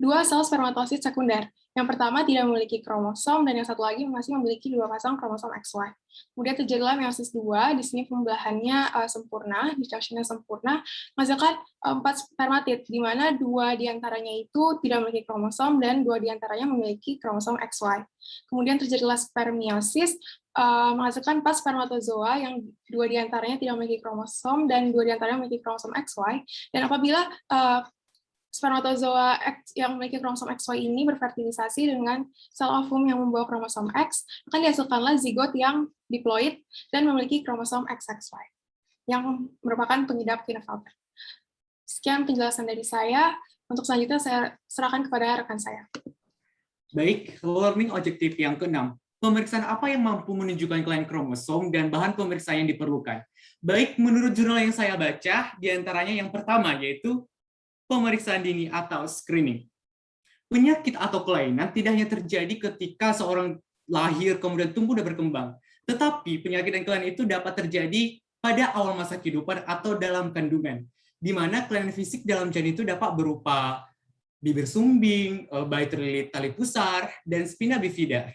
2 sel spermatosit sekunder. Yang pertama tidak memiliki kromosom, dan yang satu lagi masih memiliki 2 pasang kromosom XY. Kemudian terjadilah meiosis 2, di sini pembelahannya sempurna, disjunction-nya sempurna, menghasilkan 4 spermatid, di mana 2 diantaranya itu tidak memiliki kromosom, dan 2 diantaranya memiliki kromosom XY. Kemudian terjadilah spermiosis, menghasilkan 4 spermatozoa, yang 2 diantaranya tidak memiliki kromosom, dan 2 diantaranya memiliki kromosom XY. Dan apabila spermatozoa X yang memiliki kromosom XY ini berfertilisasi dengan sel ovum yang membawa kromosom X, akan dihasilkanlah zigot yang diploid dan memiliki kromosom XXY, yang merupakan pengidap Klinefelter. Sekian penjelasan dari saya. Untuk selanjutnya saya serahkan kepada rekan saya. Baik, learning objektif yang ke-6. Pemeriksaan apa yang mampu menunjukkan kelainan kromosom dan bahan pemeriksaan yang diperlukan? Baik, menurut jurnal yang saya baca, diantaranya yang pertama yaitu pemeriksaan dini atau screening. Penyakit atau kelainan tidak hanya terjadi ketika seorang lahir kemudian tumbuh dan berkembang, tetapi penyakit dan kelainan itu dapat terjadi pada awal masa kehidupan atau dalam kandungan, di mana kelainan fisik dalam janin itu dapat berupa bibir sumbing, bayi terlilit tali pusar, dan spina bifida.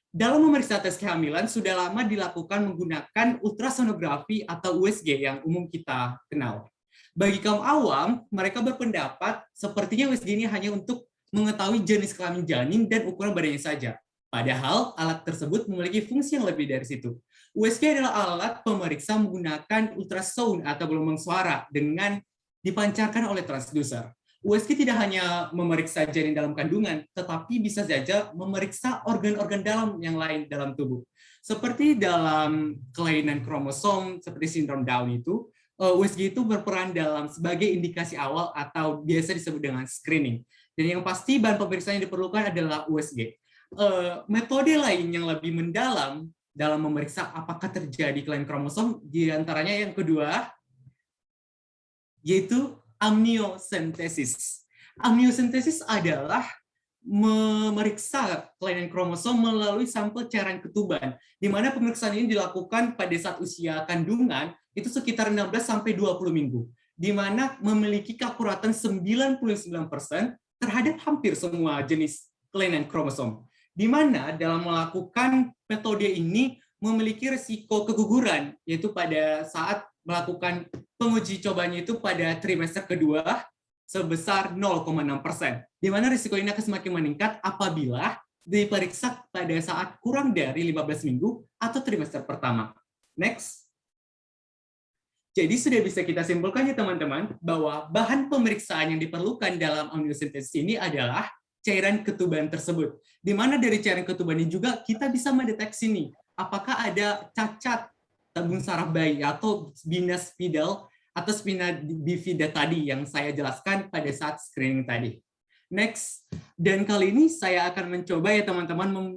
Dalam memeriksa tes kehamilan sudah lama dilakukan menggunakan ultrasonografi atau USG yang umum kita kenal. Bagi kaum awam, mereka berpendapat sepertinya USG ini hanya untuk mengetahui jenis kelamin janin dan ukuran badannya saja. Padahal alat tersebut memiliki fungsi yang lebih dari situ. USG adalah alat pemeriksa menggunakan ultrasound atau gelombang suara dengan dipancarkan oleh transducer. USG tidak hanya memeriksa janin dalam kandungan, tetapi bisa saja memeriksa organ-organ dalam yang lain dalam tubuh. Seperti dalam kelainan kromosom, seperti sindrom Down itu, USG itu berperan dalam sebagai indikasi awal atau biasa disebut dengan screening. Dan yang pasti bahan pemeriksaan yang diperlukan adalah USG. Metode lain yang lebih mendalam dalam memeriksa apakah terjadi kelainan kromosom, diantaranya yang kedua, yaitu amniocentesis. Amniocentesis adalah memeriksa kelainan kromosom melalui sampel cairan ketuban, di mana pemeriksaan ini dilakukan pada saat usia kandungan itu sekitar 16 sampai 20 minggu, di mana memiliki keakuratan 99% terhadap hampir semua jenis kelainan kromosom. Di mana dalam melakukan metode ini memiliki risiko keguguran, yaitu pada saat melakukan penguji cobanya itu pada trimester kedua sebesar 0,6%, di mana risiko ini akan semakin meningkat apabila diperiksa pada saat kurang dari 15 minggu atau trimester pertama. Next. Jadi sudah bisa kita simpulkan ya teman-teman, bahwa bahan pemeriksaan yang diperlukan dalam amniocentesis ini adalah cairan ketuban tersebut. Di mana dari cairan ketuban ini juga kita bisa mendeteksi nih, apakah ada cacat tabung saraf bayi atau spina spidal atau spina bifida tadi yang saya jelaskan pada saat screening tadi. Next, dan kali ini saya akan mencoba ya teman-teman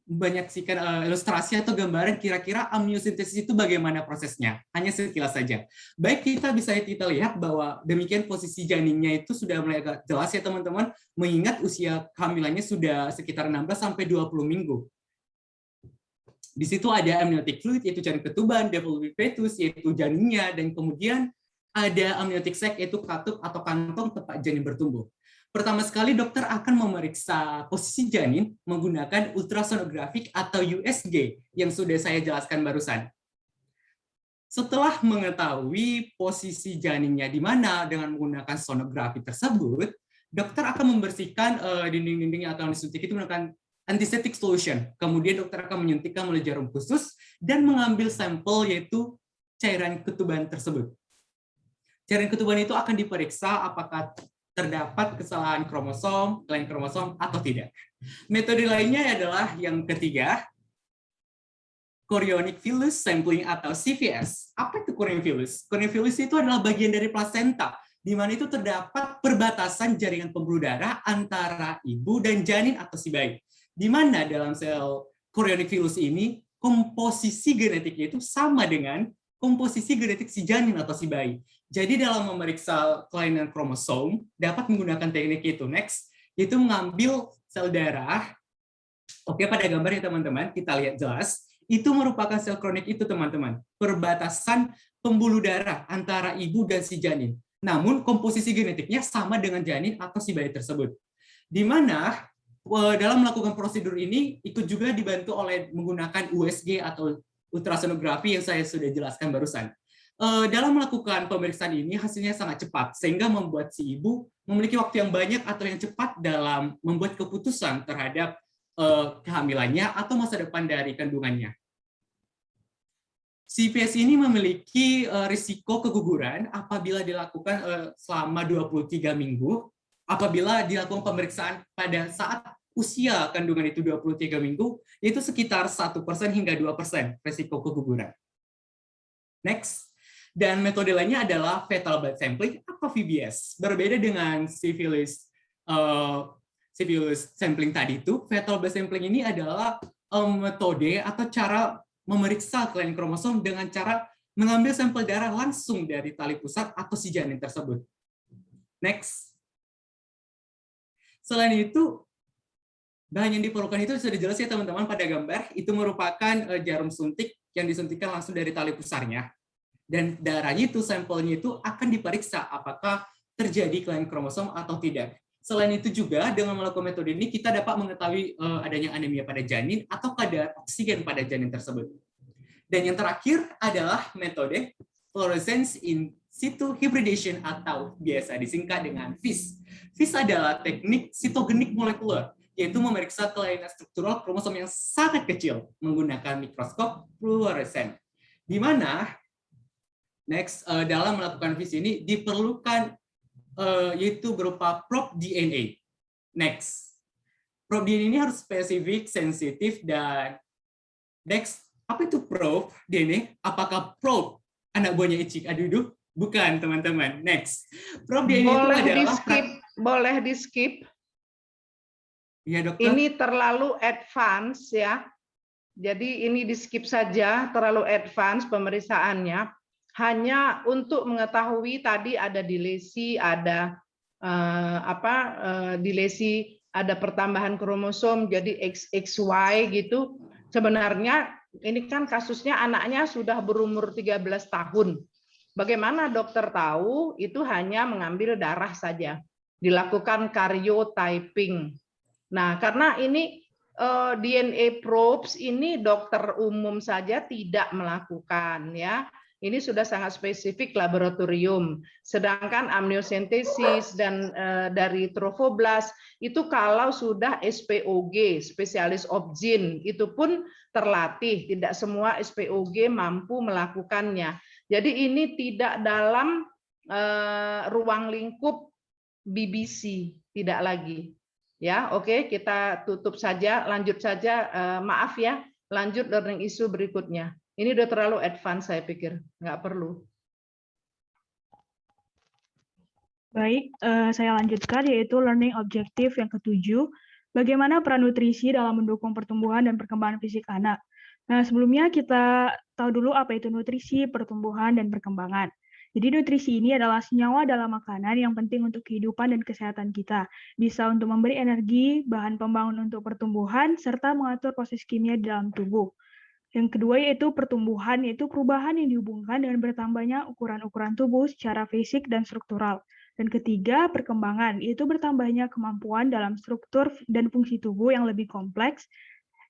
menyaksikan ilustrasi atau gambaran kira-kira amniocentesis itu bagaimana prosesnya. Hanya sekilas saja. Baik, kita lihat bahwa demikian posisi janinnya itu sudah mulai agak jelas ya teman-teman, mengingat usia kehamilannya sudah sekitar 16-20 minggu. Di situ ada amniotic fluid, yaitu cairan ketuban, developing fetus, yaitu janinnya, dan kemudian ada amniotic sac, yaitu katup atau kantong tempat janin bertumbuh. Pertama sekali, dokter akan memeriksa posisi janin menggunakan ultrasonografik atau USG yang sudah saya jelaskan barusan. Setelah mengetahui posisi janinnya di mana dengan menggunakan sonografi tersebut, dokter akan membersihkan dinding-dinding yang akan disuntik itu menggunakan antiseptic solution. Kemudian dokter akan menyuntikkan melalui jarum khusus dan mengambil sampel yaitu cairan ketuban tersebut. Cairan ketuban itu akan diperiksa apakah terdapat kesalahan kromosom, kelainan kromosom atau tidak. Metode lainnya adalah yang ketiga, chorionic villus sampling atau CVS. Apa itu chorionic villus? Chorionic villus itu adalah bagian dari plasenta, di mana itu terdapat perbatasan jaringan pembuluh darah antara ibu dan janin atau si bayi. Di mana dalam sel chorionic villus ini komposisi genetiknya itu sama dengan komposisi genetik si janin atau si bayi. Jadi dalam memeriksa kelainan kromosom dapat menggunakan teknik itu. Next, yaitu mengambil sel darah. Oke, pada gambar ya teman-teman, kita lihat jelas. Itu merupakan sel kronik itu teman-teman. Perbatasan pembuluh darah antara ibu dan si janin. Namun komposisi genetiknya sama dengan janin atau si bayi tersebut. Di mana dalam melakukan prosedur ini ikut juga dibantu oleh menggunakan USG atau ultrasonografi yang saya sudah jelaskan barusan. Dalam melakukan pemeriksaan ini hasilnya sangat cepat sehingga membuat si ibu memiliki waktu yang banyak atau yang cepat dalam membuat keputusan terhadap kehamilannya atau masa depan dari kandungannya. CVS ini memiliki risiko keguguran apabila dilakukan selama 23 minggu. Apabila dilakukan pemeriksaan pada saat usia kandungan itu 23 minggu, itu sekitar 1% hingga 2% risiko keguguran. Next, dan metode lainnya adalah fetal blood sampling atau VBS. Berbeda dengan syphilis sampling tadi itu, fetal blood sampling ini adalah metode atau cara memeriksa kelainan kromosom dengan cara mengambil sampel darah langsung dari tali pusat atau si janin tersebut. Next. Selain itu, bahan yang diperlukan itu sudah jelas ya teman-teman pada gambar. Itu merupakan jarum suntik yang disuntikkan langsung dari tali pusarnya. Dan darahnya itu, sampelnya itu akan diperiksa apakah terjadi kelainan kromosom atau tidak. Selain itu juga dengan melakukan metode ini kita dapat mengetahui adanya anemia pada janin atau kadar oksigen pada janin tersebut. Dan yang terakhir adalah metode fluorescence in situ hybridization atau biasa disingkat dengan FIS. FIS adalah teknik sitogenik molekuler, yaitu memeriksa kelainan struktural kromosom yang sangat kecil menggunakan mikroskop fluoresen. Di mana dalam melakukan FIS ini diperlukan yaitu berupa probe DNA. Next, probe DNA ini harus spesifik, sensitif, dan next, apa itu probe DNA? Apakah probe anak buahnya Icik Adudu? Bukan, teman-teman. Next, probe DNA itu adalah boleh di skip. Ya, dokter. Ini terlalu advance ya. Jadi ini di skip saja, terlalu advance pemeriksaannya. Hanya untuk mengetahui tadi ada dilesi, ada dilesi ada pertambahan kromosom jadi XXY gitu. Sebenarnya ini kan kasusnya anaknya sudah berumur 13 tahun. Bagaimana dokter tahu? Itu hanya mengambil darah saja. Dilakukan karyotyping. Nah, karena ini DNA probes ini dokter umum saja tidak melakukan ya. Ini sudah sangat spesifik laboratorium. Sedangkan amniosentesis dan dari trofoblast itu kalau sudah SPOG, spesialis obgyn, itu pun terlatih. Tidak semua SPOG mampu melakukannya. Jadi ini tidak dalam ruang lingkup BBC, tidak lagi. Ya, oke, kita tutup saja, lanjut saja. Maaf ya, lanjut learning issue berikutnya. Ini udah terlalu advance saya pikir, nggak perlu. Baik, saya lanjutkan yaitu learning objective yang ke-7. Bagaimana peran nutrisi dalam mendukung pertumbuhan dan perkembangan fisik anak. Nah, sebelumnya kita tahu dulu apa itu nutrisi, pertumbuhan, dan perkembangan. Jadi nutrisi ini adalah senyawa dalam makanan yang penting untuk kehidupan dan kesehatan kita. Bisa untuk memberi energi, bahan pembangun untuk pertumbuhan, serta mengatur proses kimia di dalam tubuh. Yang kedua yaitu pertumbuhan, yaitu perubahan yang dihubungkan dengan bertambahnya ukuran-ukuran tubuh secara fisik dan struktural. Dan ketiga, perkembangan, yaitu bertambahnya kemampuan dalam struktur dan fungsi tubuh yang lebih kompleks,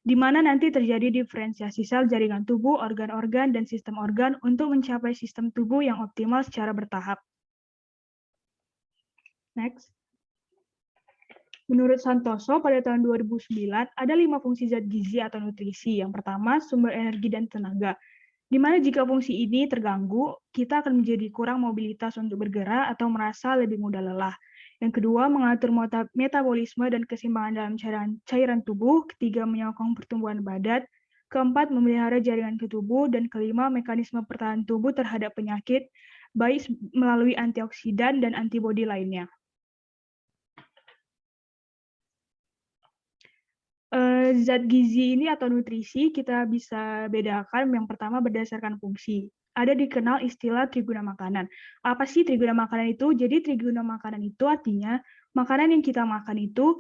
di mana nanti terjadi diferensiasi sel jaringan tubuh, organ-organ, dan sistem organ untuk mencapai sistem tubuh yang optimal secara bertahap. Next. Menurut Santoso, pada tahun 2009, ada 5 fungsi zat gizi atau nutrisi. Yang pertama, sumber energi dan tenaga. Di mana jika fungsi ini terganggu, kita akan menjadi kurang mobilitas untuk bergerak atau merasa lebih mudah lelah. Yang kedua, mengatur metabolisme dan keseimbangan dalam cairan tubuh. Ketiga, menyokong pertumbuhan badan. Keempat, memelihara jaringan ke tubuh. Dan kelima, mekanisme pertahanan tubuh terhadap penyakit, baik melalui antioksidan dan antibodi lainnya. Zat gizi ini atau nutrisi kita bisa bedakan yang pertama berdasarkan fungsi. Ada dikenal istilah triguna makanan. Apa sih triguna makanan itu? Jadi triguna makanan itu artinya makanan yang kita makan itu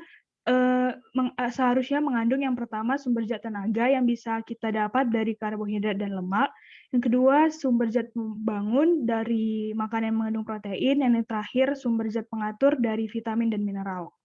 seharusnya mengandung yang pertama sumber zat tenaga yang bisa kita dapat dari karbohidrat dan lemak. Yang kedua sumber zat pembangun dari makanan yang mengandung protein. Yang terakhir sumber zat pengatur dari vitamin dan mineral.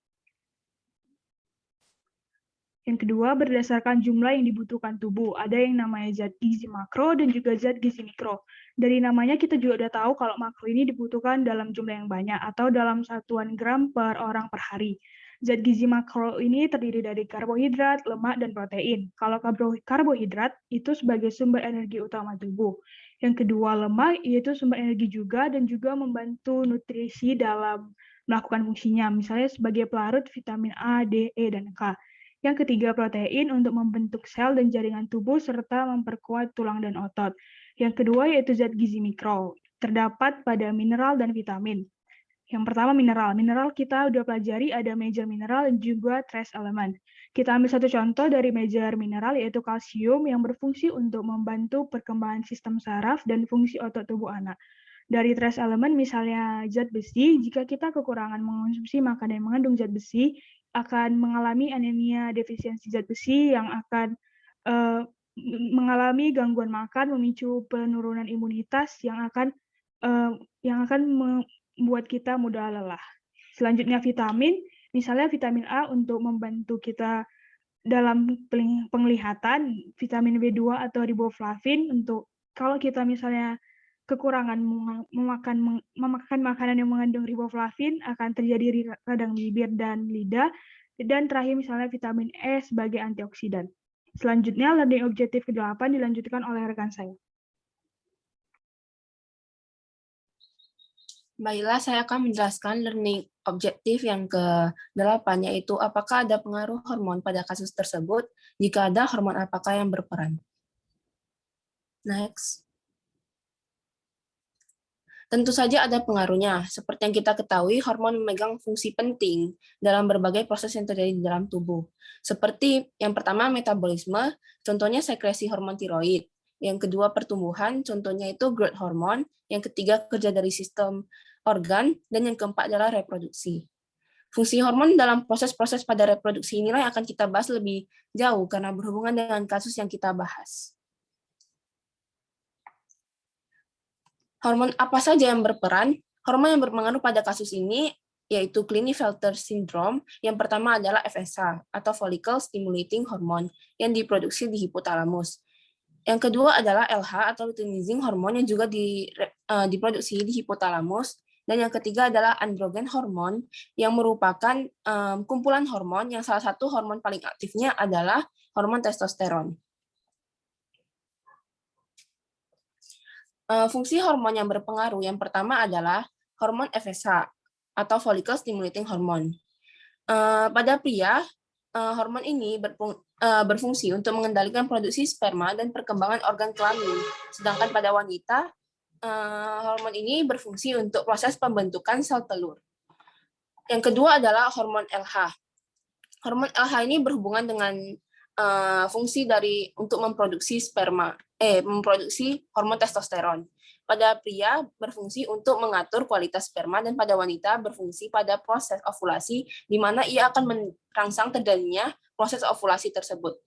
Yang kedua, berdasarkan jumlah yang dibutuhkan tubuh. Ada yang namanya zat gizi makro dan juga zat gizi mikro. Dari namanya kita juga udah tahu kalau makro ini dibutuhkan dalam jumlah yang banyak atau dalam satuan gram per orang per hari. Zat gizi makro ini terdiri dari karbohidrat, lemak, dan protein. Kalau karbohidrat itu sebagai sumber energi utama tubuh. Yang kedua, lemak yaitu sumber energi juga dan juga membantu nutrisi dalam melakukan fungsinya, misalnya sebagai pelarut vitamin A, D, E, dan K. Yang ketiga, protein untuk membentuk sel dan jaringan tubuh serta memperkuat tulang dan otot. Yang kedua yaitu zat gizi mikro, terdapat pada mineral dan vitamin. Yang pertama mineral. Mineral kita udah pelajari ada major mineral dan juga trace element. Kita ambil satu contoh dari major mineral yaitu kalsium yang berfungsi untuk membantu perkembangan sistem saraf dan fungsi otot tubuh anak. Dari trace element misalnya zat besi, jika kita kekurangan mengonsumsi makanan yang mengandung zat besi, akan mengalami anemia defisiensi zat besi yang akan mengalami gangguan makan, memicu penurunan imunitas yang akan membuat kita mudah lelah. Selanjutnya vitamin, misalnya vitamin A untuk membantu kita dalam penglihatan, vitamin B2 atau riboflavin untuk kalau kita misalnya kekurangan memakan makanan yang mengandung riboflavin akan terjadi radang bibir dan lidah. Dan terakhir misalnya vitamin E sebagai antioksidan. Selanjutnya learning objektif ke-8 dilanjutkan oleh rekan saya. Baiklah, saya akan menjelaskan learning objektif yang ke-8, yaitu apakah ada pengaruh hormon pada kasus tersebut? Jika ada, hormon apakah yang berperan? Next. Tentu saja ada pengaruhnya. Seperti yang kita ketahui, hormon memegang fungsi penting dalam berbagai proses yang terjadi di dalam tubuh. Seperti yang pertama metabolisme, contohnya sekresi hormon tiroid. Yang kedua pertumbuhan, contohnya itu growth hormone. Yang ketiga kerja dari sistem organ, dan yang keempat adalah reproduksi. Fungsi hormon dalam proses-proses pada reproduksi inilah yang akan kita bahas lebih jauh karena berhubungan dengan kasus yang kita bahas. Hormon apa saja yang berperan? Hormon yang berpengaruh pada kasus ini yaitu Klinefelter syndrome. Yang pertama adalah FSH atau follicle stimulating hormone yang diproduksi di hipotalamus. Yang kedua adalah LH atau luteinizing hormone yang juga diproduksi di hipotalamus. Dan yang ketiga adalah androgen hormon yang merupakan kumpulan hormon yang salah satu hormon paling aktifnya adalah hormon testosteron. Fungsi hormon yang berpengaruh yang pertama adalah hormon FSH atau follicle stimulating hormone. Pada pria, hormon ini berfungsi untuk mengendalikan produksi sperma dan perkembangan organ kelamin, sedangkan pada wanita, hormon ini berfungsi untuk proses pembentukan sel telur. Yang kedua adalah hormon LH. Hormon LH ini berhubungan dengan fungsi untuk memproduksi memproduksi hormon testosteron. Pada pria berfungsi untuk mengatur kualitas sperma dan pada wanita berfungsi pada proses ovulasi di mana ia akan merangsang terjadinya proses ovulasi tersebut.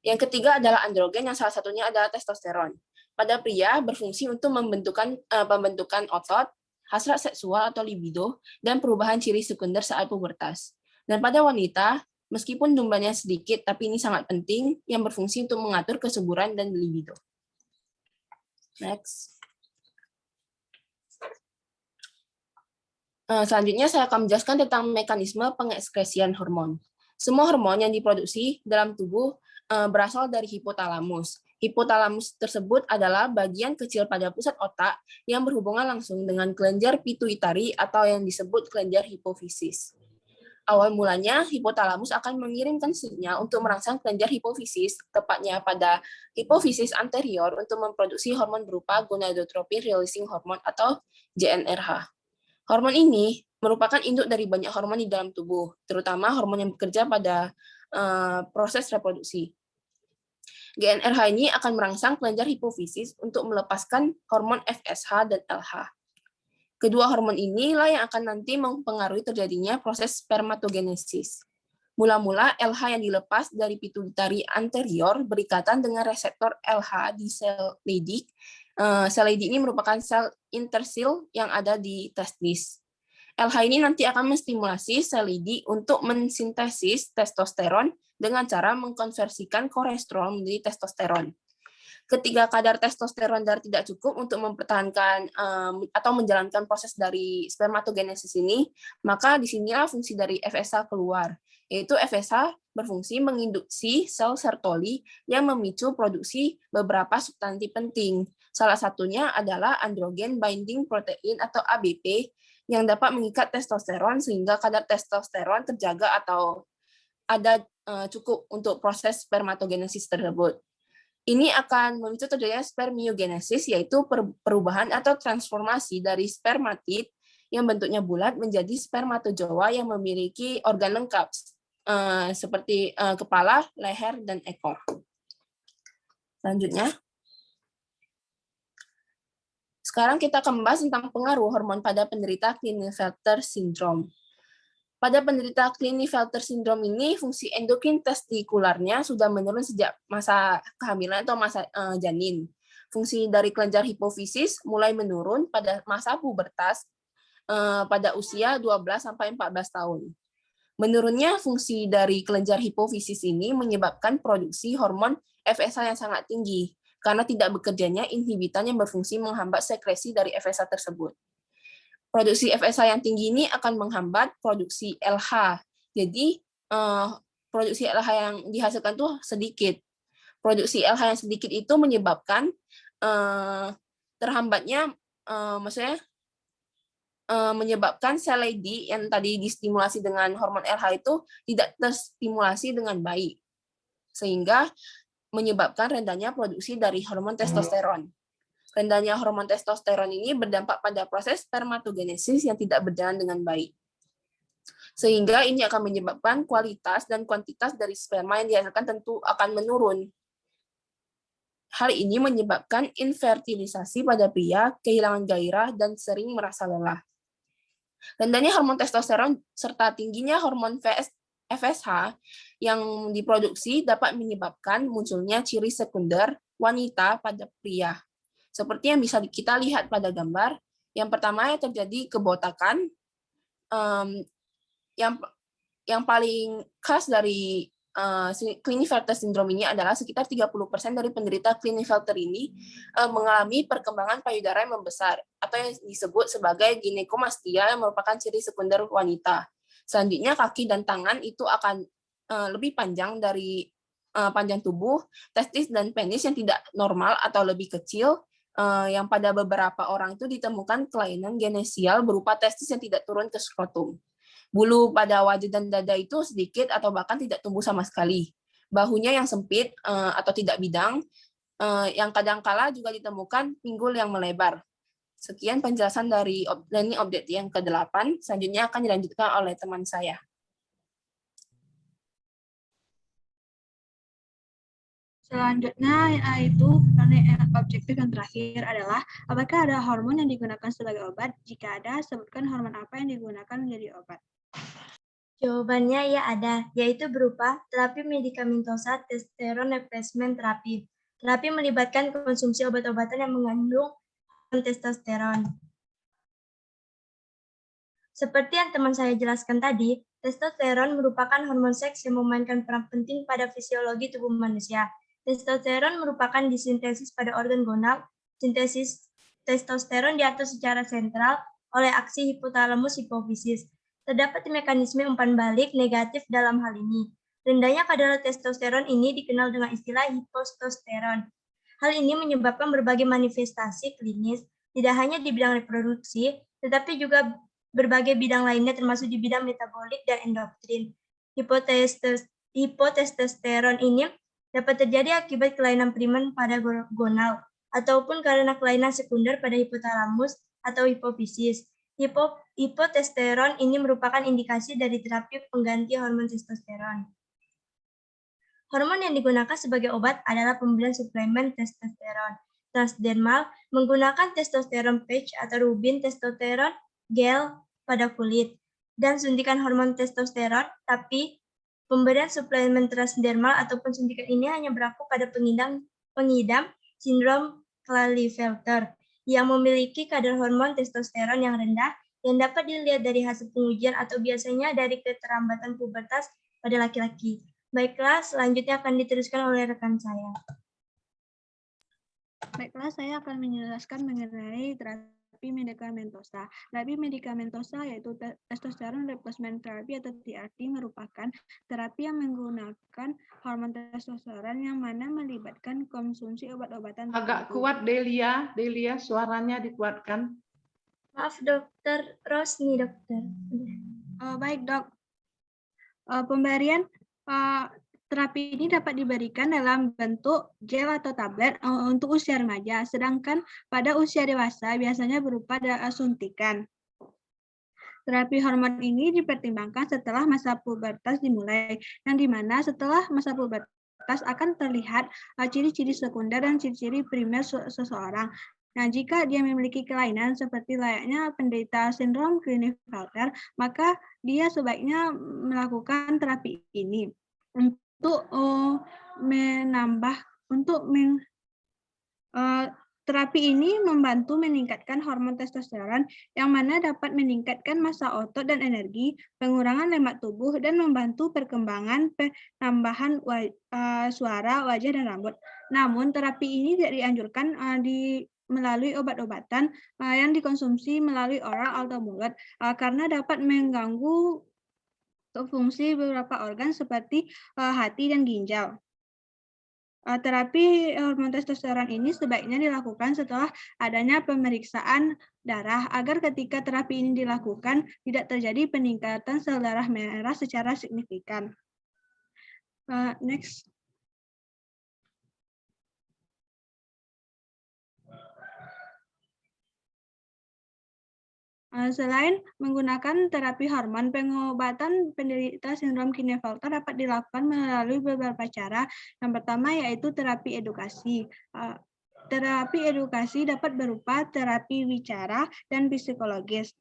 Yang ketiga adalah androgen yang salah satunya adalah testosteron. Pada pria berfungsi untuk pembentukan otot, hasrat seksual atau libido, dan perubahan ciri sekunder saat pubertas. Dan pada wanita, meskipun jumlahnya sedikit, tapi ini sangat penting, yang berfungsi untuk mengatur kesuburan dan libido. Next. Selanjutnya saya akan menjelaskan tentang mekanisme pengekskresian hormon. Semua hormon yang diproduksi dalam tubuh berasal dari hipotalamus. Hipotalamus tersebut adalah bagian kecil pada pusat otak yang berhubungan langsung dengan kelenjar pituitari atau yang disebut kelenjar hipofisis. Awal mulanya, hipotalamus akan mengirimkan sinyal untuk merangsang kelenjar hipofisis, tepatnya pada hipofisis anterior untuk memproduksi hormon berupa gonadotropin releasing hormone atau GnRH. Hormon ini merupakan induk dari banyak hormon di dalam tubuh, terutama hormon yang bekerja pada proses reproduksi. GnRH ini akan merangsang kelenjar hipofisis untuk melepaskan hormon FSH dan LH. Kedua hormon inilah yang akan nanti mempengaruhi terjadinya proses spermatogenesis. Mula-mula LH yang dilepas dari pituitari anterior berikatan dengan reseptor LH di sel Leydig. Sel Leydig ini merupakan sel intersil yang ada di testis. LH ini nanti akan menstimulasi sel Leydig untuk mensintesis testosteron dengan cara mengkonversikan kolesterol menjadi testosteron. Ketika kadar testosteron darah tidak cukup untuk mempertahankan atau menjalankan proses dari spermatogenesis ini, maka disinilah fungsi dari FSH keluar, yaitu FSH berfungsi menginduksi sel Sertoli yang memicu produksi beberapa substansi penting. Salah satunya adalah androgen binding protein atau ABP yang dapat mengikat testosteron sehingga kadar testosteron terjaga atau ada cukup untuk proses spermatogenesis tersebut. Ini akan memicu terjadinya spermiogenesis, yaitu perubahan atau transformasi dari spermatid yang bentuknya bulat menjadi spermatozoa yang memiliki organ lengkap seperti kepala, leher, dan ekor. Selanjutnya, sekarang kita akan membahas tentang pengaruh hormon pada penderita Klinefelter syndrome. Pada penderita Klinefelter syndrome ini, fungsi endokrin testikularnya sudah menurun sejak masa kehamilan atau masa janin. Fungsi dari kelenjar hipofisis mulai menurun pada masa pubertas pada usia 12-14 tahun. Menurunnya fungsi dari kelenjar hipofisis ini menyebabkan produksi hormon FSH yang sangat tinggi, karena tidak bekerjanya inhibitan yang berfungsi menghambat sekresi dari FSH tersebut. Produksi FSH yang tinggi ini akan menghambat produksi LH. Jadi, produksi LH yang dihasilkan tuh sedikit. Produksi LH yang sedikit itu menyebabkan terhambatnya, menyebabkan sel Leydig yang tadi distimulasi dengan hormon LH itu tidak terstimulasi dengan baik, sehingga menyebabkan rendahnya produksi dari hormon testosteron. Rendahnya hormon testosteron ini berdampak pada proses spermatogenesis yang tidak berjalan dengan baik. Sehingga ini akan menyebabkan kualitas dan kuantitas dari sperma yang dihasilkan tentu akan menurun. Hal ini menyebabkan infertilisasi pada pria, kehilangan gairah, dan sering merasa lelah. Rendahnya hormon testosteron serta tingginya hormon FSH yang diproduksi dapat menyebabkan munculnya ciri sekunder wanita pada pria. Seperti yang bisa kita lihat pada gambar, yang pertama terjadi kebotakan, yang paling khas dari Klinefelter syndrome ini adalah sekitar 30% dari penderita Klinefelter ini mengalami perkembangan payudara yang membesar atau yang disebut sebagai ginekomastia yang merupakan ciri sekunder wanita. Selanjutnya kaki dan tangan itu akan lebih panjang dari panjang tubuh, testis dan penis yang tidak normal atau lebih kecil, yang pada beberapa orang itu ditemukan kelainan genesial berupa testis yang tidak turun ke skrotum. Bulu pada wajah dan dada itu sedikit atau bahkan tidak tumbuh sama sekali. Bahunya yang sempit atau tidak bidang, yang kadangkala juga ditemukan pinggul yang melebar. Sekian penjelasan dari learning object yang ke-8. Selanjutnya akan dilanjutkan oleh teman saya. Selanjutnya yaitu learning objektif yang terakhir adalah apakah ada hormon yang digunakan sebagai obat? Jika ada, sebutkan hormon apa yang digunakan menjadi obat. Jawabannya ya ada, yaitu berupa terapi medikamentosa testosteron replacement terapi. Terapi melibatkan konsumsi obat-obatan yang mengandung testosteron. Seperti yang teman saya jelaskan tadi, testosteron merupakan hormon seks yang memainkan peran penting pada fisiologi tubuh manusia. Testosteron merupakan disintesis pada organ gonal. Sintesis testosteron diatur secara sentral oleh aksi hipotalamus hipofisis. Terdapat mekanisme umpan balik negatif dalam hal ini. Rendahnya kadar testosteron ini dikenal dengan istilah hipotestosteron. Hal ini menyebabkan berbagai manifestasi klinis, tidak hanya di bidang reproduksi, tetapi juga berbagai bidang lainnya termasuk di bidang metabolik dan endokrin. Hipotestosteron ini dapat terjadi akibat kelainan primer pada gonal, ataupun karena kelainan sekunder pada hipotalamus atau hipofisis. Hipotestosteron ini merupakan indikasi dari terapi pengganti hormon testosteron. Hormon yang digunakan sebagai obat adalah pemberian suplemen testosteron transdermal menggunakan testosteron patch atau rubin testosteron gel pada kulit dan suntikan hormon testosteron, tapi pemberian suplemen transdermal ataupun suntikan ini hanya berlaku pada pengidam sindrom Klinefelter yang memiliki kadar hormon testosteron yang rendah yang dapat dilihat dari hasil pengujian atau biasanya dari keterlambatan pubertas pada laki-laki. Baiklah, selanjutnya akan diteruskan oleh rekan saya. Baiklah, saya akan menjelaskan mengenai terapi medikamentosa. Terapi medikamentosa yaitu testosteron replacement therapy atau TRT merupakan terapi yang menggunakan hormon testosteron yang mana melibatkan konsumsi obat-obatan. Agak kuat Delia, suaranya dikuatkan. Maaf dokter, Rosni dokter. Baik dok. Pemberian terapi ini dapat diberikan dalam bentuk gel atau tablet untuk usia remaja, sedangkan pada usia dewasa biasanya berupa suntikan. Terapi hormon ini dipertimbangkan setelah masa pubertas dimulai, yang dimana setelah masa pubertas akan terlihat ciri-ciri sekunder dan ciri-ciri primer seseorang. Nah, jika dia memiliki kelainan seperti layaknya penderita sindrom Klinefelter, maka dia sebaiknya melakukan terapi ini untuk terapi ini membantu meningkatkan hormon testosteron yang mana dapat meningkatkan massa otot dan energi, pengurangan lemak tubuh, dan membantu perkembangan penambahan suara, wajah, dan rambut. Namun, terapi ini tidak dianjurkan melalui obat-obatan yang dikonsumsi melalui oral atau mulut karena dapat mengganggu fungsi beberapa organ seperti hati dan ginjal. Terapi hormon testosteron ini sebaiknya dilakukan setelah adanya pemeriksaan darah agar ketika terapi ini dilakukan tidak terjadi peningkatan sel darah merah secara signifikan. Next. Selain menggunakan terapi hormon, pengobatan penderita sindrom Klinefelter dapat dilakukan melalui beberapa cara. Yang pertama yaitu terapi edukasi. Terapi edukasi dapat berupa terapi wicara dan psikologis.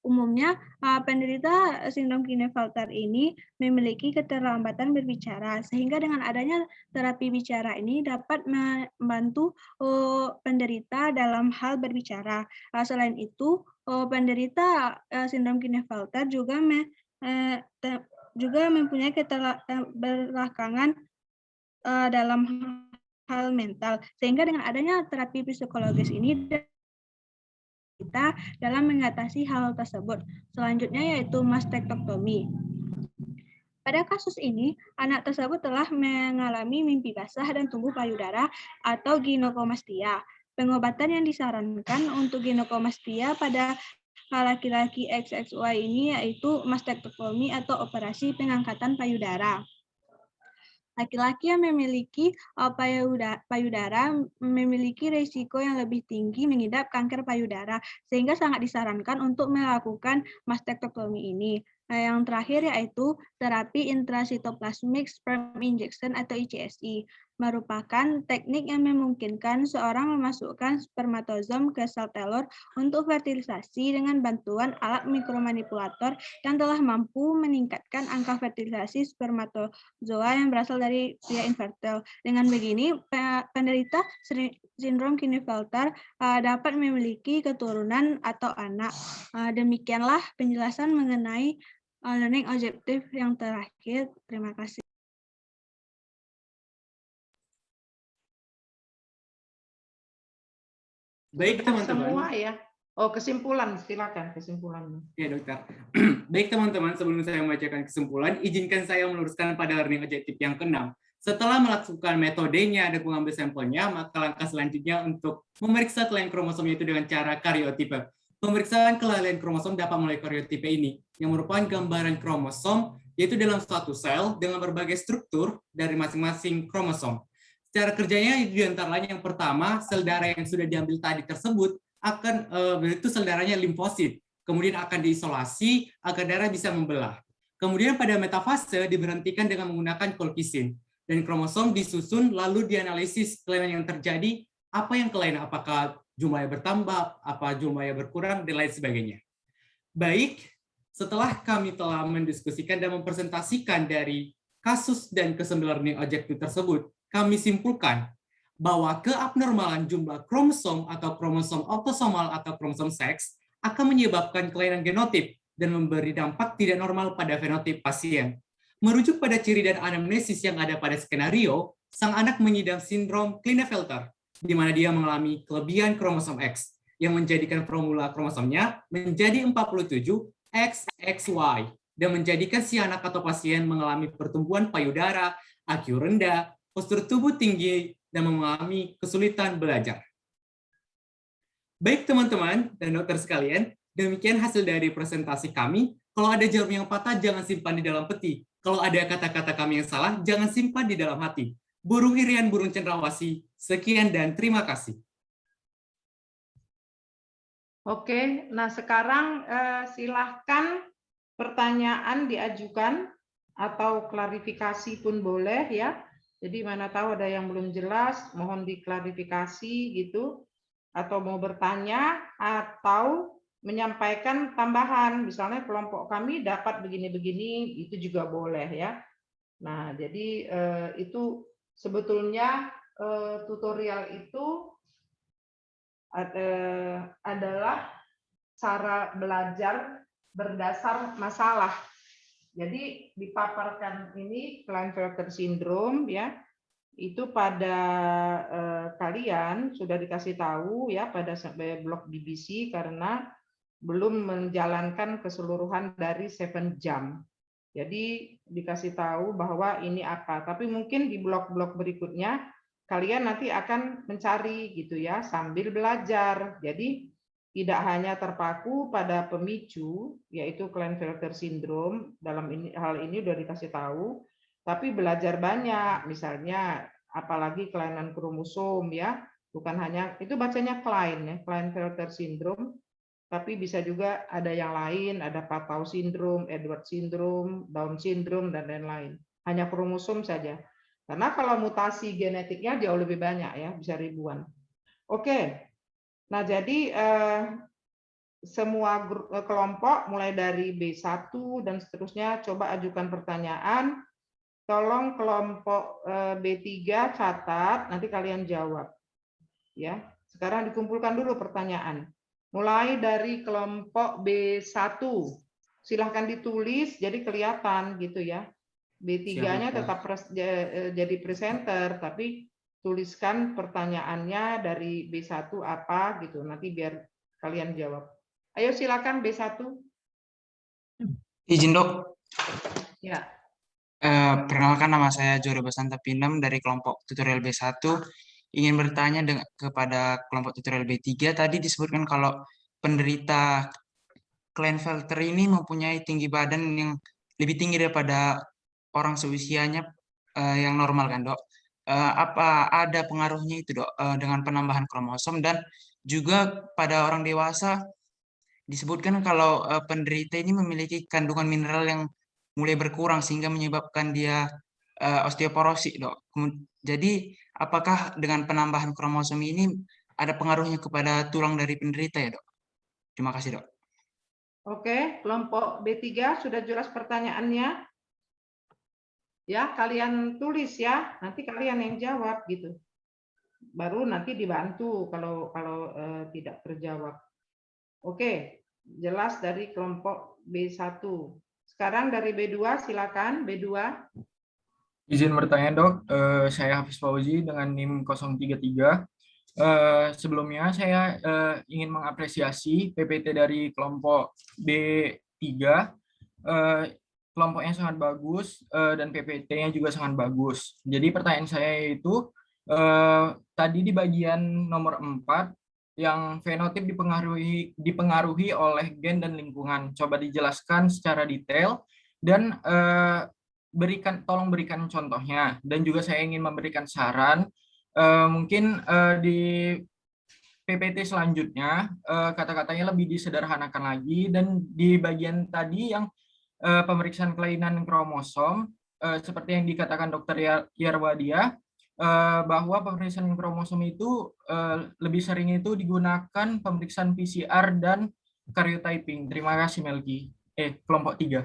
Umumnya, penderita sindrom Klinefelter ini memiliki keterlambatan berbicara, sehingga dengan adanya terapi bicara ini dapat membantu penderita dalam hal berbicara. Selain itu, penderita sindrom Klinefelter juga mempunyai keterbelakangan dalam hal mental, sehingga dengan adanya terapi psikologis ini kita dalam mengatasi hal tersebut. Selanjutnya yaitu mastektomi. Pada kasus ini, anak tersebut telah mengalami mimpi basah dan tumbuh payudara atau ginekomastia. Pengobatan yang disarankan untuk ginekomastia pada laki-laki XXY ini yaitu mastektomi atau operasi pengangkatan payudara. Laki-laki yang memiliki payudara memiliki risiko yang lebih tinggi mengidap kanker payudara, sehingga sangat disarankan untuk melakukan mastektomi ini. Nah, yang terakhir yaitu terapi intrasitoplasmic sperm injection atau ICSI, merupakan teknik yang memungkinkan seorang memasukkan spermatozoom ke sel telur untuk fertilisasi dengan bantuan alat mikromanipulator yang telah mampu meningkatkan angka fertilisasi spermatozoa yang berasal dari pria infertil. Dengan begini, penderita sindrom Klinefelter dapat memiliki keturunan atau anak. Demikianlah penjelasan mengenai learning objective yang terakhir. Terima kasih. Baik teman-teman. Semua ya. Oh, kesimpulan, silakan kesimpulannya. Ya dokter. Baik teman-teman, sebelum saya membacakan kesimpulan, izinkan saya meluruskan pada learning objective yang ke-6. Setelah melakukan metodenya dan mengambil sampelnya, maka langkah selanjutnya untuk memeriksa kelainan kromosom itu dengan cara karyotipe. Pemeriksaan kelainan kromosom dapat melalui karyotipe ini, yang merupakan gambaran kromosom, yaitu dalam suatu sel dengan berbagai struktur dari masing-masing kromosom. Cara kerjanya itu diantaranya yang pertama, sel darah yang sudah diambil tadi tersebut akan itu sel darahnya limfosit, kemudian akan diisolasi agar darah bisa membelah. Kemudian pada metafase diberhentikan dengan menggunakan colchicine dan kromosom disusun lalu dianalisis kelainan yang terjadi, apa yang kelainan, apakah jumlahnya bertambah, apa jumlahnya berkurang dan lain sebagainya. Baik, setelah kami telah mendiskusikan dan mempresentasikan dari kasus dan kesembilan learning objective tersebut, kami simpulkan bahwa keabnormalan jumlah kromosom atau kromosom autosomal atau kromosom seks akan menyebabkan kelainan genotip dan memberi dampak tidak normal pada fenotip pasien. Merujuk pada ciri dan anamnesis yang ada pada skenario, sang anak mengidap sindrom Klinefelter, di mana dia mengalami kelebihan kromosom X, yang menjadikan formula kromosomnya menjadi 47 XXY, dan menjadikan si anak atau pasien mengalami pertumbuhan payudara, IQ rendah, postur tubuh tinggi, dan mengalami kesulitan belajar. Baik teman-teman dan dokter sekalian, demikian hasil dari presentasi kami. Kalau ada jarum yang patah, jangan simpan di dalam peti. Kalau ada kata-kata kami yang salah, jangan simpan di dalam hati. Burung Irian, burung cendrawasih. Sekian dan terima kasih. Oke, nah sekarang silahkan pertanyaan diajukan atau klarifikasi pun boleh ya. Jadi mana tahu ada yang belum jelas, mohon diklarifikasi gitu, atau mau bertanya atau menyampaikan tambahan, misalnya kelompok kami dapat begini-begini, itu juga boleh ya. Nah, jadi itu sebetulnya tutorial itu adalah cara belajar berdasar masalah. Jadi dipaparkan ini Klinefelter syndrome ya, itu pada kalian sudah dikasih tahu ya pada blok BBC karena belum menjalankan keseluruhan dari 7 jam. Jadi dikasih tahu bahwa ini apa, tapi mungkin di blok-blok berikutnya kalian nanti akan mencari gitu ya sambil belajar. Jadi tidak hanya terpaku pada pemicu yaitu Klinefelter syndrome, dalam hal ini sudah dikasih tahu, tapi belajar banyak, misalnya apalagi kelainan kromosom ya, bukan hanya itu bacanya Klinefelter syndrome, tapi bisa juga ada yang lain, ada Patau syndrome, Edward syndrome, Down syndrome dan lain-lain. Hanya kromosom saja. Karena kalau mutasi genetiknya jauh lebih banyak ya, bisa ribuan. Oke. Nah, jadi semua kelompok mulai dari B1 dan seterusnya coba ajukan pertanyaan. Tolong kelompok B3 catat, nanti kalian jawab. Ya, sekarang dikumpulkan dulu pertanyaan. Mulai dari kelompok B1. Silahkan ditulis jadi kelihatan gitu ya. B3-nya tetap jadi presenter, tapi tuliskan pertanyaannya dari B1 apa gitu. Nanti biar kalian jawab. Ayo silakan B1. Izin dok. Ya. Perkenalkan, nama saya Joro Basanta Pinem dari kelompok tutorial B1. Ingin bertanya kepada kelompok tutorial B3. Tadi disebutkan kalau penderita Klinefelter ini mempunyai tinggi badan yang lebih tinggi daripada orang seusianya yang normal kan dok? Apa ada pengaruhnya itu dok dengan penambahan kromosom, dan juga pada orang dewasa disebutkan kalau penderita ini memiliki kandungan mineral yang mulai berkurang sehingga menyebabkan dia osteoporosis dok. Jadi apakah dengan penambahan kromosom ini ada pengaruhnya kepada tulang dari penderita ya dok? Terima kasih dok. Oke, kelompok B3 sudah jelas pertanyaannya? Ya, kalian tulis ya, nanti kalian yang jawab gitu. Baru nanti dibantu kalau tidak terjawab. Oke, jelas dari kelompok B1. Sekarang dari B2, silakan B2. Izin bertanya dok, saya Hafiz Fauzi dengan NIM 033. Sebelumnya saya ingin mengapresiasi PPT dari kelompok B3. Kelompoknya sangat bagus dan PPT-nya juga sangat bagus. Jadi pertanyaan saya itu tadi di bagian nomor 4 yang fenotip dipengaruhi oleh gen dan lingkungan. Coba dijelaskan secara detail dan tolong berikan contohnya. Dan juga saya ingin memberikan saran, mungkin di PPT selanjutnya kata-katanya lebih disederhanakan lagi, dan di bagian tadi yang pemeriksaan kelainan kromosom seperti yang dikatakan Dr. Yarwadia, bahwa pemeriksaan kromosom itu lebih sering itu digunakan pemeriksaan PCR dan karyotyping. Terima kasih Melki. Kelompok 3.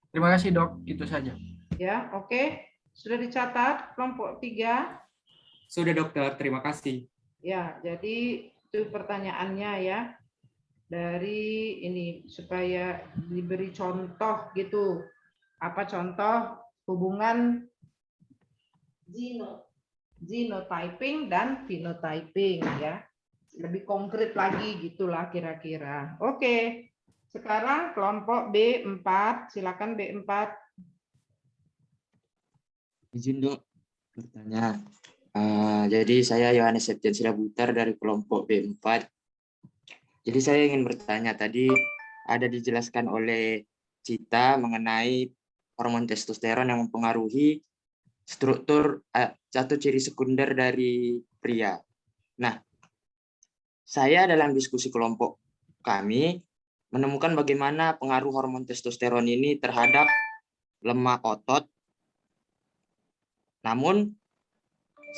Terima kasih dok, itu saja. Ya, oke. Sudah dicatat kelompok 3? Sudah dokter, terima kasih. Ya, jadi itu pertanyaannya ya. Dari ini supaya diberi contoh gitu. Apa contoh hubungan genotyping dan phenotyping ya. Lebih konkret lagi gitulah kira-kira. Oke. Sekarang kelompok B4, silakan B4. Izin dok bertanya. Jadi saya Yohanes Septian Silabutar dari kelompok B4. Jadi saya ingin bertanya, tadi ada dijelaskan oleh Cita mengenai hormon testosteron yang mempengaruhi struktur atau ciri sekunder dari pria. Nah, saya dalam diskusi kelompok kami menemukan bagaimana pengaruh hormon testosteron ini terhadap lemak otot. Namun,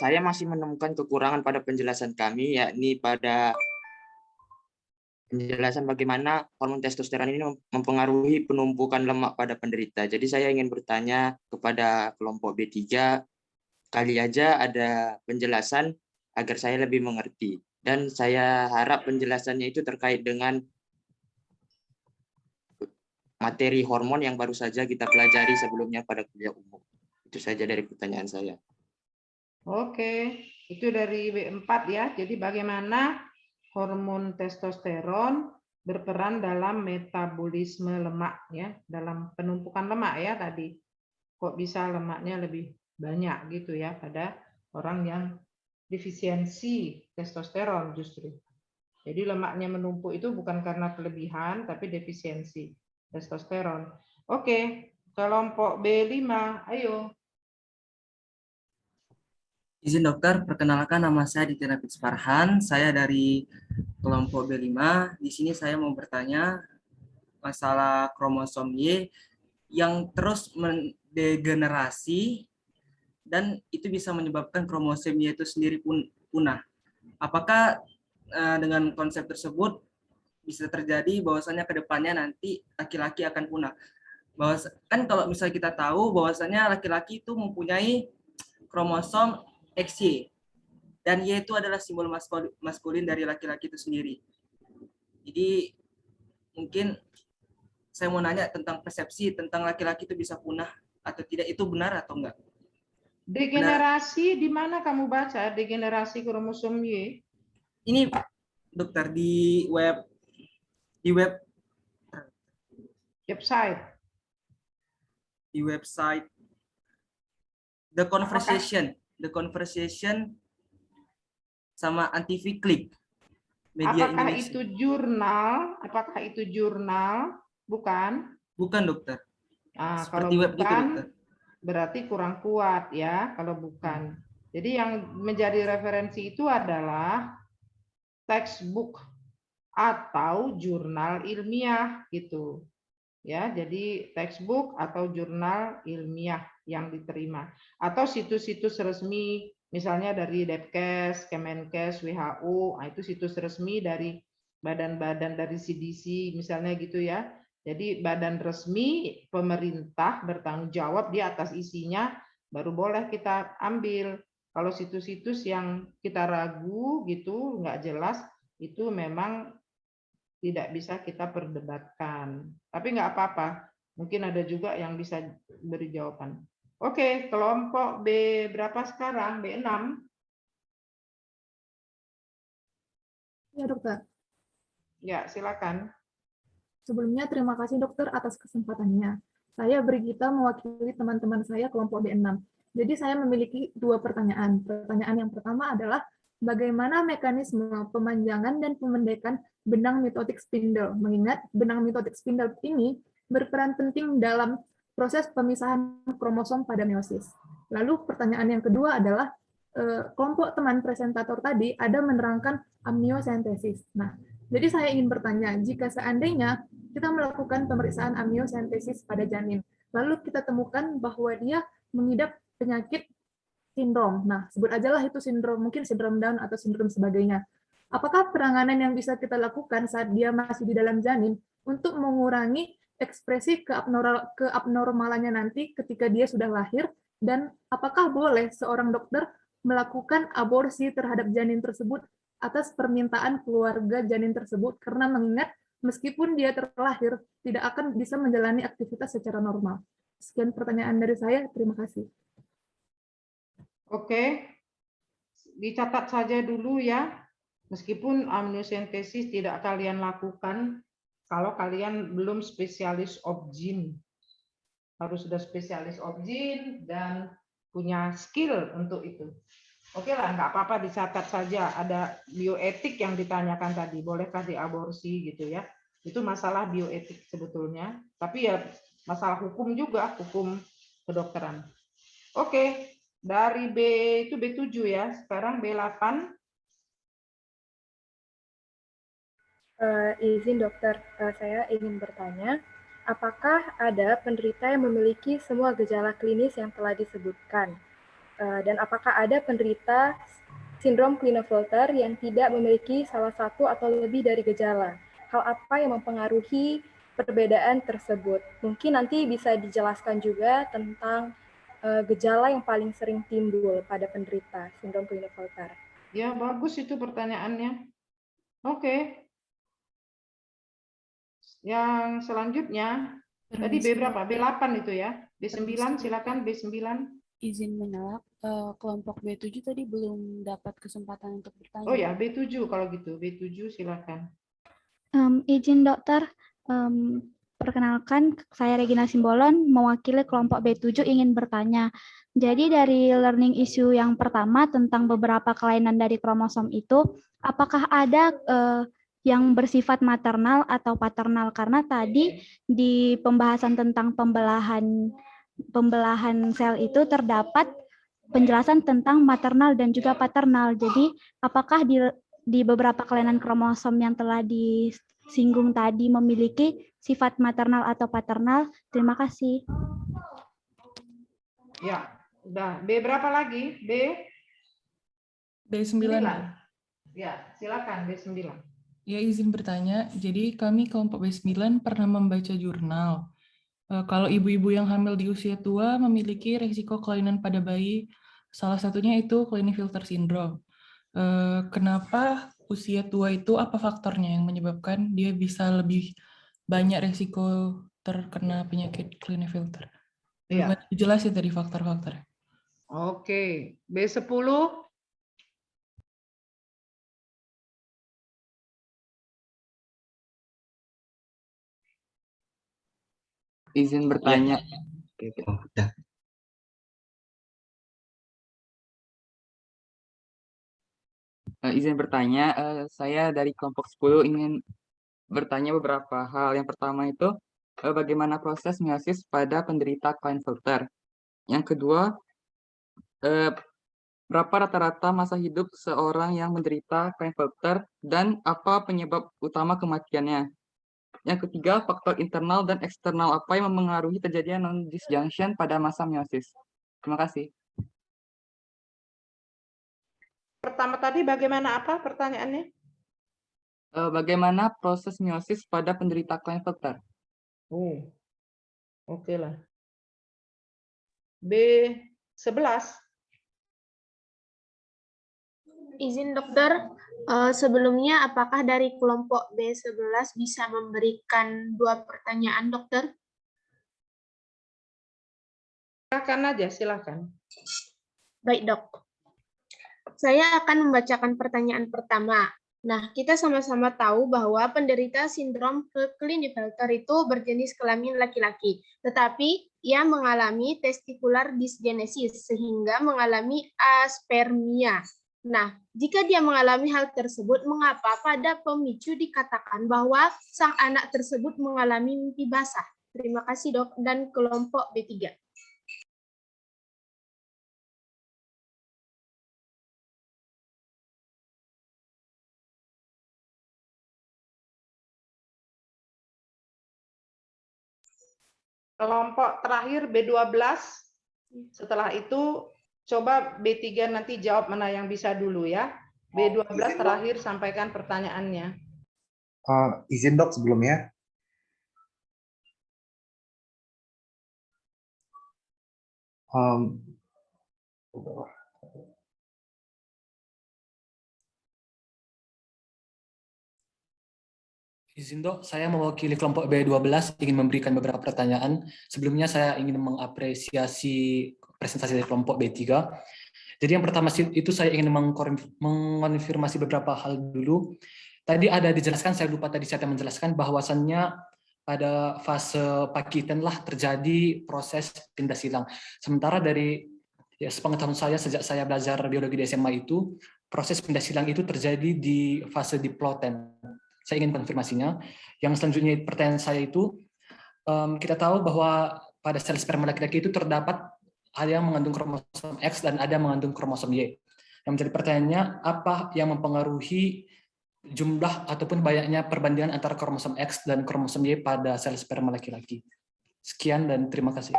saya masih menemukan kekurangan pada penjelasan kami, yakni pada penjelasan bagaimana hormon testosteron ini mempengaruhi penumpukan lemak pada penderita. Jadi saya ingin bertanya kepada kelompok B3, kali aja ada penjelasan agar saya lebih mengerti. Dan saya harap penjelasannya itu terkait dengan materi hormon yang baru saja kita pelajari sebelumnya pada kuliah umum. Itu saja dari pertanyaan saya. Oke, itu dari B4 ya. Jadi bagaimana hormon testosteron berperan dalam metabolisme lemak ya, dalam penumpukan lemak ya tadi. Kok bisa lemaknya lebih banyak gitu ya pada orang yang defisiensi testosteron justru. Jadi lemaknya menumpuk itu bukan karena kelebihan tapi defisiensi testosteron. Oke, kelompok B5, ayo. Izin dokter, perkenalkan nama saya Ditya Nafis Farhan, saya dari kelompok B5. Di sini saya mau bertanya masalah kromosom Y yang terus mendegenerasi dan itu bisa menyebabkan kromosom Y itu sendiri punah. Apakah dengan konsep tersebut bisa terjadi bahwasanya ke depannya nanti laki-laki akan punah. Kan kalau misalnya kita tahu bahwasanya laki-laki itu mempunyai kromosom XY dan Y itu adalah simbol maskulin dari laki-laki itu sendiri. Jadi mungkin saya mau nanya tentang persepsi tentang laki-laki itu bisa punah atau tidak, itu benar atau enggak? Degenerasi di mana kamu baca degenerasi kromosom Y? Ini dokter di website The Conversation sama Antifi Click media Apakah Indonesia. itu jurnal? Apakah itu jurnal? Bukan? Bukan, dokter. Nah, Seperti kalau web bukan, gitu, dokter. berarti kurang kuat ya kalau bukan. Jadi yang menjadi referensi itu adalah textbook atau jurnal ilmiah gitu. Ya, jadi textbook atau jurnal ilmiah yang diterima atau situs-situs resmi misalnya dari Depkes, Kemenkes, WHO, nah itu situs resmi dari badan-badan dari CDC misalnya gitu ya. Jadi badan resmi pemerintah bertanggung jawab di atas isinya baru boleh kita ambil. Kalau situs-situs yang kita ragu gitu, nggak jelas, itu memang tidak bisa kita perdebatkan. Tapi nggak apa-apa, mungkin ada juga yang bisa beri jawaban. Oke, kelompok B berapa sekarang? B6? Ya, dokter. Ya, silakan. Sebelumnya terima kasih dokter atas kesempatannya. Saya Brigita mewakili teman-teman saya kelompok B6. Jadi saya memiliki 2 pertanyaan. Pertanyaan yang pertama adalah bagaimana mekanisme pemanjangan dan pemendekan benang mitotik spindle, mengingat benang mitotik spindle ini berperan penting dalam proses pemisahan kromosom pada meiosis. Lalu pertanyaan yang kedua adalah kelompok teman presentator tadi ada menerangkan amniosentesis. Nah, jadi saya ingin bertanya, jika seandainya kita melakukan pemeriksaan amniosentesis pada janin, lalu kita temukan bahwa dia mengidap penyakit sindrom. Nah, sebut aja lah itu sindrom, mungkin sindrom Down atau sindrom sebagainya. Apakah penanganan yang bisa kita lakukan saat dia masih di dalam janin untuk mengurangi ekspresi keabnormalannya nanti ketika dia sudah lahir, dan apakah boleh seorang dokter melakukan aborsi terhadap janin tersebut atas permintaan keluarga janin tersebut, karena mengingat meskipun dia terlahir tidak akan bisa menjalani aktivitas secara normal. Sekian pertanyaan dari saya, terima kasih. Oke, dicatat saja dulu ya. Meskipun amniosentesis tidak kalian lakukan kalau kalian belum spesialis obgyn. Harus sudah spesialis obgyn dan punya skill untuk itu. Oke lah, nggak apa-apa, dicatat saja. Ada bioetik yang ditanyakan tadi, bolehkah diaborsi gitu ya. Itu masalah bioetik sebetulnya. Tapi ya masalah hukum juga, hukum kedokteran. Oke, dari B itu B7 ya, sekarang B8. Izin dokter, saya ingin bertanya, apakah ada penderita yang memiliki semua gejala klinis yang telah disebutkan? Dan apakah ada penderita sindrom Klinefelter yang tidak memiliki salah satu atau lebih dari gejala? Hal apa yang mempengaruhi perbedaan tersebut? Mungkin nanti bisa dijelaskan juga tentang gejala yang paling sering timbul pada penderita sindrom Klinefelter. Ya, bagus itu pertanyaannya. Oke. Yang selanjutnya, tadi B berapa? B8 itu ya. B9, silakan B9. Izin menolak, kelompok B7 tadi belum dapat kesempatan untuk bertanya. Oh ya, B7 kalau gitu. B7 silakan. Izin dokter, perkenalkan saya Regina Simbolon, mewakili kelompok B7 ingin bertanya. Jadi dari learning issue yang pertama tentang beberapa kelainan dari kromosom itu, apakah ada yang bersifat maternal atau paternal? Karena tadi di pembahasan tentang pembelahan sel itu terdapat penjelasan tentang maternal dan juga paternal. Jadi apakah di beberapa kelainan kromosom yang telah disinggung tadi memiliki sifat maternal atau paternal? Terima kasih. Ya, udah. B berapa lagi? B9. Ya, silakan B9. Ya, izin bertanya. Jadi kami kelompok B9 pernah membaca jurnal. Kalau ibu-ibu yang hamil di usia tua memiliki risiko kelainan pada bayi, salah satunya itu Klinefelter syndrome. Kenapa usia tua itu, apa faktornya yang menyebabkan dia bisa lebih banyak risiko terkena penyakit Klinefelter? Belum Iya. ada dijelasin tadi faktor-faktornya. Oke, B10. Izin bertanya. Izin bertanya, saya dari kelompok 10 ingin bertanya beberapa hal. Yang pertama itu, bagaimana proses meiosis pada penderita Klinefelter? Yang kedua, berapa rata-rata masa hidup seorang yang menderita Klinefelter dan apa penyebab utama kematiannya? Yang ketiga, faktor internal dan eksternal apa yang mempengaruhi terjadinya non-disjunction pada masa meiosis? Terima kasih. Pertama tadi bagaimana apa pertanyaannya? Bagaimana proses meiosis pada penderita Klinefelter? Oh, oke lah. B11. Izin dokter, sebelumnya apakah dari kelompok B11 bisa memberikan 2 pertanyaan dokter? Silakan aja, silakan. Baik dok. Saya akan membacakan pertanyaan pertama. Nah, kita sama-sama tahu bahwa penderita sindrom Klinefelter itu berjenis kelamin laki-laki, tetapi ia mengalami testicular dysgenesis sehingga mengalami aspermia. Nah, jika dia mengalami hal tersebut, mengapa pada pemicu dikatakan bahwa sang anak tersebut mengalami mimpi basah? Terima kasih dok, dan kelompok B3. Kelompok terakhir B12. Setelah itu coba B3 nanti jawab mana yang bisa dulu ya. B12 terakhir sampaikan pertanyaannya. Izin dok sebelumnya. Izin dok, saya mewakili kelompok B12 ingin memberikan beberapa pertanyaan. Sebelumnya saya ingin mengapresiasi presentasi dari kelompok B3. Jadi yang pertama itu saya ingin mengonfirmasi beberapa hal dulu. Tadi ada dijelaskan, saya lupa tadi saya menjelaskan bahwasannya pada fase pakiten lah terjadi proses pindah silang. Sementara dari sepengetahuan saya sejak saya belajar biologi di SMA itu, proses pindah silang itu terjadi di fase diploten. Saya ingin konfirmasinya. Yang selanjutnya pertanyaan saya itu, kita tahu bahwa pada sel sperma laki-laki itu terdapat ada yang mengandung kromosom X dan ada yang mengandung kromosom Y. Yang menjadi pertanyaannya, apa yang mempengaruhi jumlah ataupun banyaknya perbandingan antara kromosom X dan kromosom Y pada sel sperma laki-laki? Sekian dan terima kasih.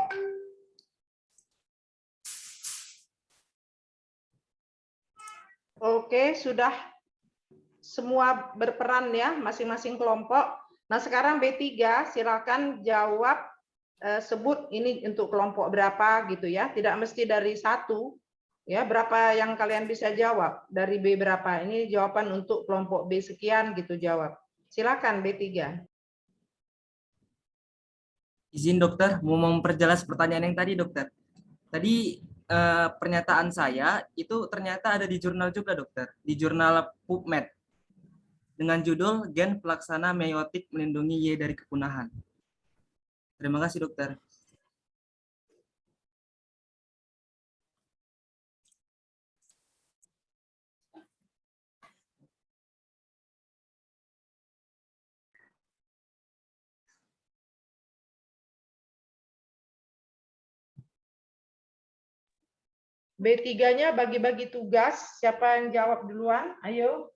Oke, sudah semua berperan ya, masing-masing kelompok. Nah, sekarang B3, silakan jawab, sebut ini untuk kelompok berapa gitu ya, tidak mesti dari satu. Ya, berapa yang kalian bisa jawab? Dari B berapa? Ini jawaban untuk kelompok B sekian gitu jawab. Silakan B3. Izin dokter, mau memperjelas pertanyaan yang tadi dokter. Tadi pernyataan saya itu ternyata ada di jurnal juga dokter, di jurnal PubMed. Dengan judul Gen Pelaksana Meiotik Melindungi Y dari Kepunahan. Terima kasih, dokter. B3-nya bagi-bagi tugas. Siapa yang jawab duluan? Ayo.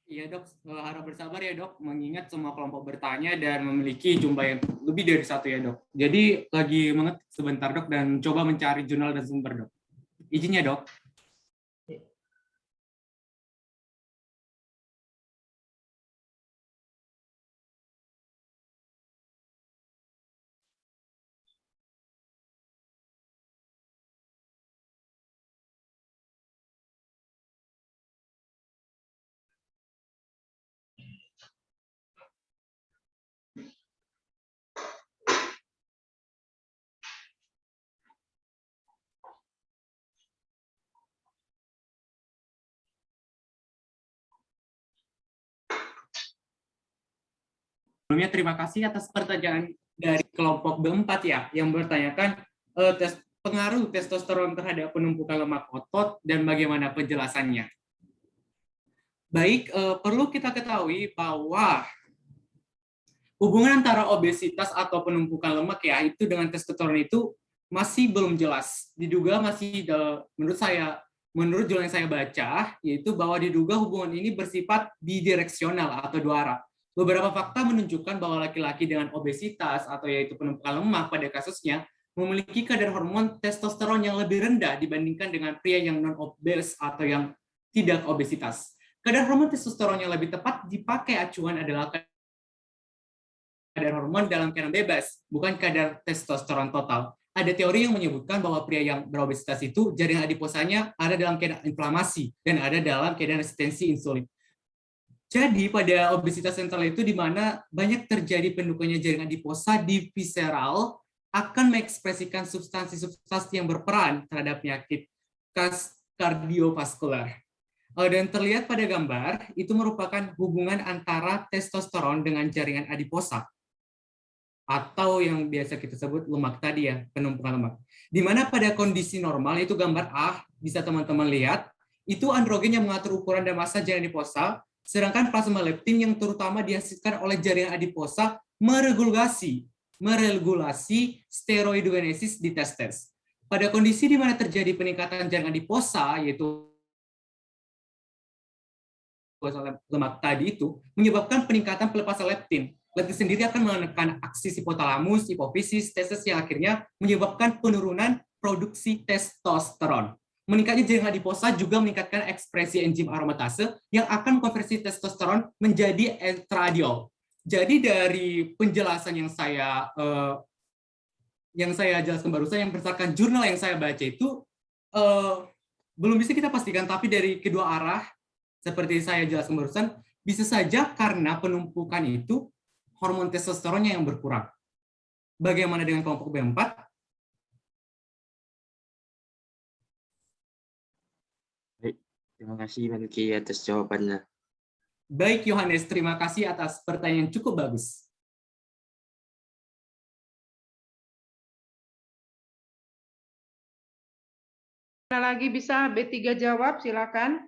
Iya dok, harap bersabar ya dok, mengingat semua kelompok bertanya dan memiliki jumlah yang lebih dari satu ya dok. Jadi lagi mengetik sebentar dok dan coba mencari jurnal dan sumber dok. Izinnya dok. sebelumnya terima kasih atas pertanyaan dari kelompok B4 ya, yang bertanyakan pengaruh testosteron terhadap penumpukan lemak otot dan bagaimana penjelasannya. Baik, perlu kita ketahui bahwa hubungan antara obesitas atau penumpukan lemak ya itu dengan testosteron itu masih belum jelas. Diduga masih menurut jurnal yang saya baca, yaitu bahwa diduga hubungan ini bersifat bidireksional atau dua arah. Beberapa fakta menunjukkan bahwa laki-laki dengan obesitas atau yaitu penumpukan lemak pada kasusnya memiliki kadar hormon testosteron yang lebih rendah dibandingkan dengan pria yang non-obes atau yang tidak obesitas. Kadar hormon testosteron yang lebih tepat dipakai acuan adalah kadar hormon dalam keadaan bebas, bukan kadar testosteron total. Ada teori yang menyebutkan bahwa pria yang berobesitas itu jaringan adiposanya ada dalam keadaan inflamasi dan ada dalam keadaan resistensi insulin. Jadi pada obesitas sentral itu di mana banyak terjadi penumpukannya jaringan adiposa di visceral akan mengekspresikan substansi-substansi yang berperan terhadap penyakit kardiovaskular. Dan terlihat pada gambar itu merupakan hubungan antara testosteron dengan jaringan adiposa atau yang biasa kita sebut lemak tadi ya, penumpukan lemak. Di mana pada kondisi normal itu gambar A bisa teman-teman lihat, itu androgen yang mengatur ukuran dan massa jaringan adiposa. Sedangkan plasma leptin yang terutama dihasilkan oleh jaringan adiposa meregulasi steroidogenesis di testes. Pada kondisi di mana terjadi peningkatan jaringan adiposa, yaitu lemak tadi itu, menyebabkan peningkatan pelepasan leptin. Leptin sendiri akan menekan aksis hipotalamus, hipofisis, testes yang akhirnya menyebabkan penurunan produksi testosteron. Meningkatnya jaringan adiposa juga meningkatkan ekspresi enzim aromatase yang akan mengkonversi testosteron menjadi estradiol. Jadi dari penjelasan yang saya jelaskan barusan, yang berdasarkan jurnal yang saya baca itu belum bisa kita pastikan, tapi dari kedua arah seperti saya jelaskan barusan, bisa saja karena penumpukan itu hormon testosteronnya yang berkurang. Bagaimana dengan kelompok B4? Terima kasih Menkyi atas jawabannya. Baik Yohanes, terima kasih atas pertanyaan yang cukup bagus. Ada lagi bisa B3 jawab, silakan.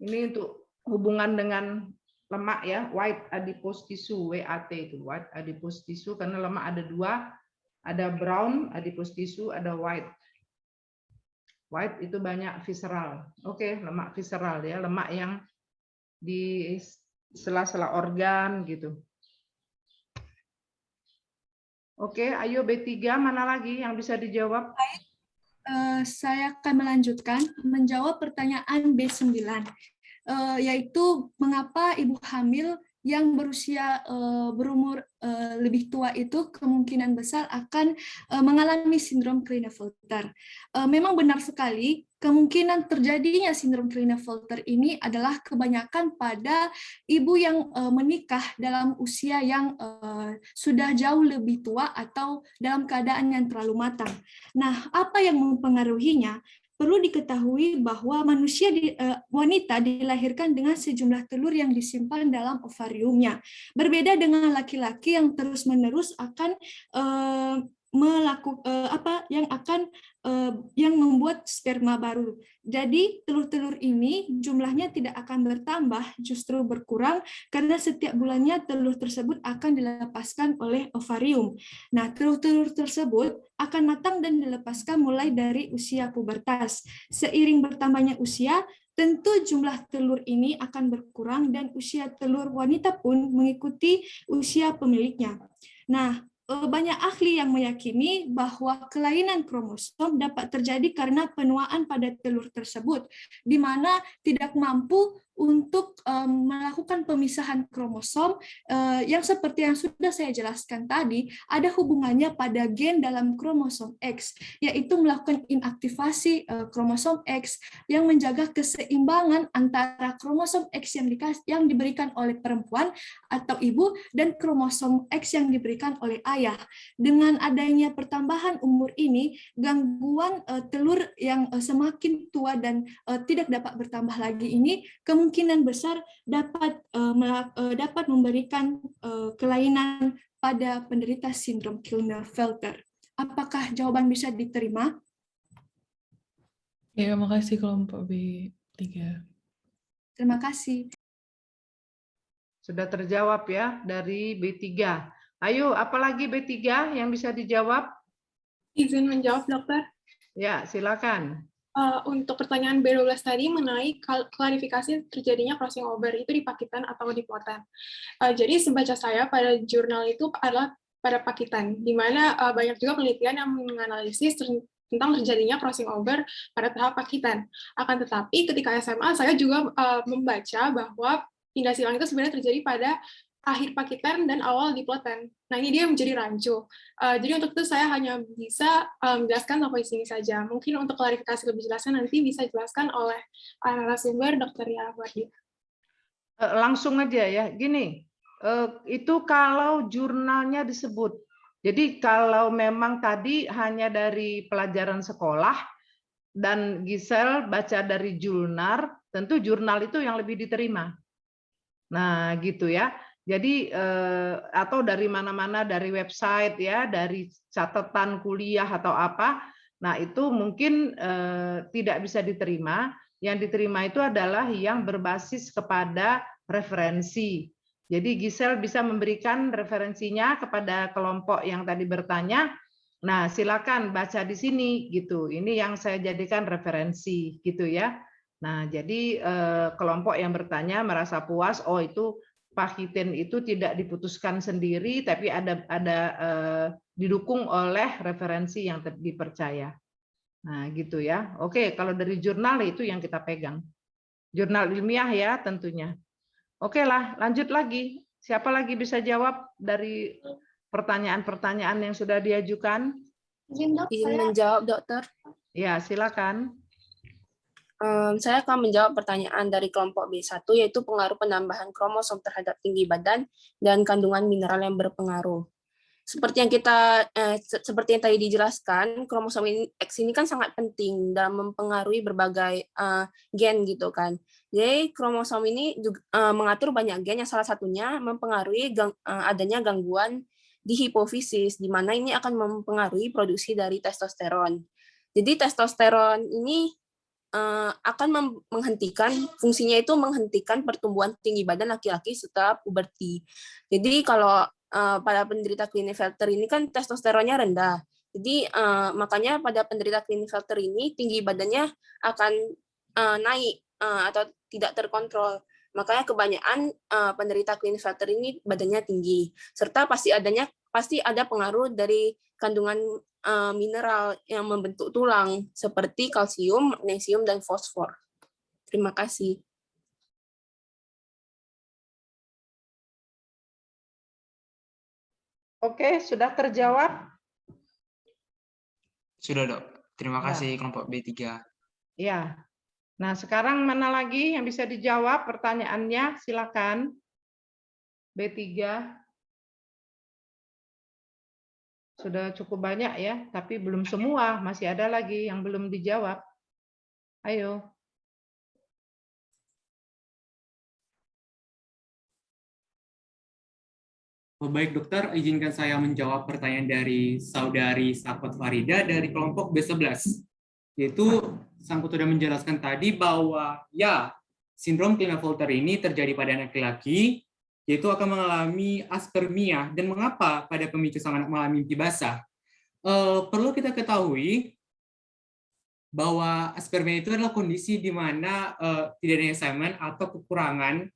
Ini untuk hubungan dengan lemak ya, white adipose tissue, WAT itu, white adipose tissue, karena lemak ada dua, ada brown adipose tissue, ada white. White itu banyak visceral. Oke, lemak visceral ya, lemak yang di sela-sela organ gitu. Oke, ayo B3 mana lagi yang bisa dijawab? Baik, saya akan melanjutkan menjawab pertanyaan B9, yaitu mengapa ibu hamil yang berusia berumur lebih tua itu kemungkinan besar akan mengalami sindrom Klinefelter. Memang benar sekali, kemungkinan terjadinya sindrom Klinefelter ini adalah kebanyakan pada ibu yang menikah dalam usia yang sudah jauh lebih tua atau dalam keadaan yang terlalu matang. Nah, apa yang mempengaruhinya? Perlu diketahui bahwa wanita dilahirkan dengan sejumlah telur yang disimpan dalam ovariumnya. Berbeda dengan laki-laki yang terus-menerus akan yang membuat sperma baru. Jadi telur-telur ini jumlahnya tidak akan bertambah, justru berkurang karena setiap bulannya telur tersebut akan dilepaskan oleh ovarium. Nah, telur-telur tersebut akan matang dan dilepaskan mulai dari usia pubertas. Seiring bertambahnya usia, tentu jumlah telur ini akan berkurang dan usia telur wanita pun mengikuti usia pemiliknya. Nah, banyak ahli yang meyakini bahwa kelainan kromosom dapat terjadi karena penuaan pada telur tersebut, di mana tidak mampu untuk melakukan pemisahan kromosom yang seperti yang sudah saya jelaskan tadi, ada hubungannya pada gen dalam kromosom X, yaitu melakukan inaktivasi kromosom X yang menjaga keseimbangan antara kromosom X yang diberikan oleh perempuan atau ibu dan kromosom X yang diberikan oleh ayah. ayah. Dengan adanya pertambahan umur ini, gangguan telur yang semakin tua dan tidak dapat bertambah lagi ini kemungkinan besar dapat memberikan kelainan pada penderita sindrom Klinefelter. Apakah jawaban bisa diterima? Ya, makasih kelompok B3. Terima kasih. Sudah terjawab ya dari B3. Ayo, apalagi B3 yang bisa dijawab? Izin menjawab, Dokter. Ya, silakan. Untuk pertanyaan B12 tadi mengenai klarifikasi terjadinya crossing over itu di pakitan atau di plotan. Jadi sembaca saya pada jurnal itu adalah pada pakitan, di mana banyak juga penelitian yang menganalisis tentang terjadinya crossing over pada tahap pakitan. Akan tetapi ketika SMA saya juga membaca bahwa pindah silang itu sebenarnya terjadi pada akhir pakitan dan awal diplotan. Nah, ini dia menjadi rancu. Jadi untuk itu saya hanya bisa menjelaskan sampai sini saja. Mungkin untuk klarifikasi lebih jelasnya nanti bisa dijelaskan oleh narasumber Dr. Yahwardi. Langsung aja ya, gini, itu kalau jurnalnya disebut. Jadi kalau memang tadi hanya dari pelajaran sekolah dan Gisel baca dari jurnal, tentu jurnal itu yang lebih diterima. Nah, gitu ya. Jadi atau dari mana-mana, dari website ya, dari catatan kuliah atau apa. Nah, itu mungkin tidak bisa diterima. Yang diterima itu adalah yang berbasis kepada referensi. Jadi Gisel bisa memberikan referensinya kepada kelompok yang tadi bertanya. Nah, silakan baca di sini gitu. Ini yang saya jadikan referensi gitu ya. Nah, jadi kelompok yang bertanya merasa puas, oh itu pakitin itu tidak diputuskan sendiri, tapi ada didukung oleh referensi yang dipercaya. Nah, gitu ya. Oke, kalau dari jurnal itu yang kita pegang. Jurnal ilmiah ya tentunya. Oke lah, lanjut lagi. Siapa lagi bisa jawab dari pertanyaan-pertanyaan yang sudah diajukan? Izin menjawab, Dokter. Ya, silakan. Saya akan menjawab pertanyaan dari kelompok B1, yaitu pengaruh penambahan kromosom terhadap tinggi badan dan kandungan mineral yang berpengaruh. Seperti yang tadi dijelaskan, kromosom X ini kan sangat penting dalam mempengaruhi berbagai gen gitu kan. Jadi kromosom ini juga mengatur banyak gen, yang salah satunya mempengaruhi adanya gangguan di hipofisis, di mana ini akan mempengaruhi produksi dari testosteron. Jadi testosteron ini akan menghentikan, fungsinya itu menghentikan pertumbuhan tinggi badan laki-laki setelah puberti. Jadi kalau pada penderita Klinefelter ini kan testosteronnya rendah. Jadi makanya pada penderita Klinefelter ini tinggi badannya akan naik atau tidak terkontrol. Makanya kebanyakan penderita Klinefelter ini badannya tinggi. Serta pasti ada pengaruh dari kandungan mineral yang membentuk tulang seperti kalsium, magnesium, dan fosfor. Terima kasih. Oke, sudah terjawab? Sudah, Dok. Terima kasih kelompok B3. Ya. Nah, sekarang mana lagi yang bisa dijawab pertanyaannya? Silakan. B3. Sudah cukup banyak ya, tapi belum semua. Masih ada lagi yang belum dijawab. Ayo. Baik dokter, izinkan saya menjawab pertanyaan dari saudari Sahabat Farida dari kelompok B11. Yaitu Sangkut sudah menjelaskan tadi bahwa ya, sindrom Klinefelter ini terjadi pada anak laki-laki, yaitu akan mengalami aspermia. Dan mengapa pada pemicu sang anak mengalami mimpi basah? Perlu kita ketahui bahwa aspermia itu adalah kondisi di mana tidak adanya semen atau kekurangan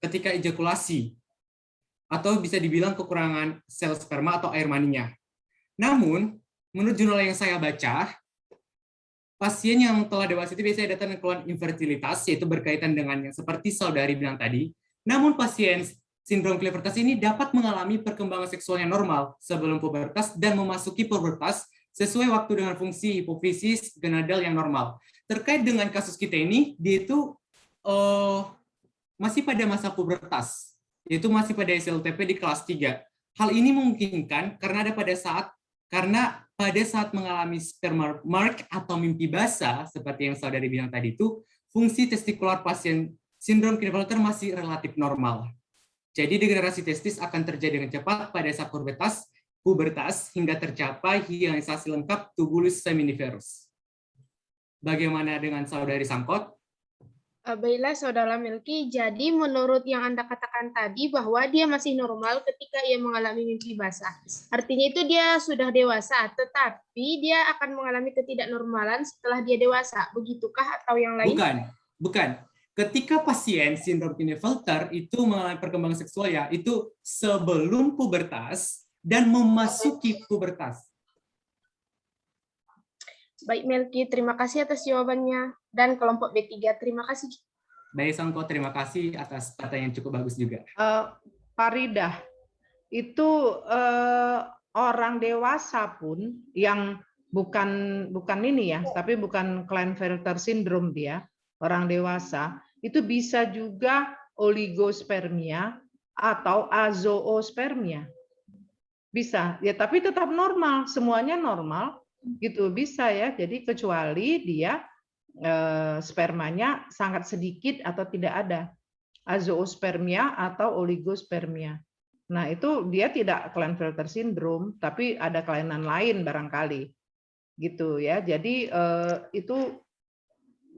ketika ejakulasi, atau bisa dibilang kekurangan sel sperma atau air maninya. Namun, menurut jurnal yang saya baca, pasien yang telah dewasa itu biasanya datang dengan keluhan infertilitas, yaitu berkaitan dengan yang seperti saudari bilang tadi. Namun pasien sindrom Klinefelter ini dapat mengalami perkembangan seksual yang normal sebelum pubertas dan memasuki pubertas sesuai waktu dengan fungsi hipofisis gonadal yang normal. Terkait dengan kasus kita ini, dia itu masih pada masa pubertas, yaitu masih pada SLTP di kelas 3. Hal ini memungkinkan karena pada saat mengalami sperma mark atau mimpi basah, seperti yang saudari bilang tadi itu, fungsi testikular pasien sindrom Klinefelter masih relatif normal. Jadi degenerasi testis akan terjadi dengan cepat pada saat pubertas hingga tercapai hilirisasi lengkap tubulus seminiferus. Bagaimana dengan saudari Sangkot? Baiklah, Saudara Melki. Jadi menurut yang Anda katakan tadi bahwa dia masih normal ketika ia mengalami mimpi basah. Artinya itu dia sudah dewasa, tetapi dia akan mengalami ketidaknormalan setelah dia dewasa. Begitukah atau yang lain? Bukan. Ketika pasien sindrom Klinefelter itu mengalami perkembangan seksual ya, itu sebelum pubertas dan memasuki pubertas. Baik, Melki, terima kasih atas jawabannya. Dan kelompok B3, terima kasih. Baik, Sangko, terima kasih atas pertanyaan yang cukup bagus juga. Faridah, itu orang dewasa pun yang bukan ini ya, tapi bukan Klinefelter syndrome dia, orang dewasa, itu bisa juga oligospermia atau azoospermia. Bisa, ya tapi tetap normal, semuanya normal. Gitu bisa ya, jadi kecuali dia spermanya sangat sedikit atau tidak ada, azoospermia atau oligospermia. Nah itu dia tidak Klinefelter syndrome, tapi ada kelainan lain barangkali, gitu ya. Jadi itu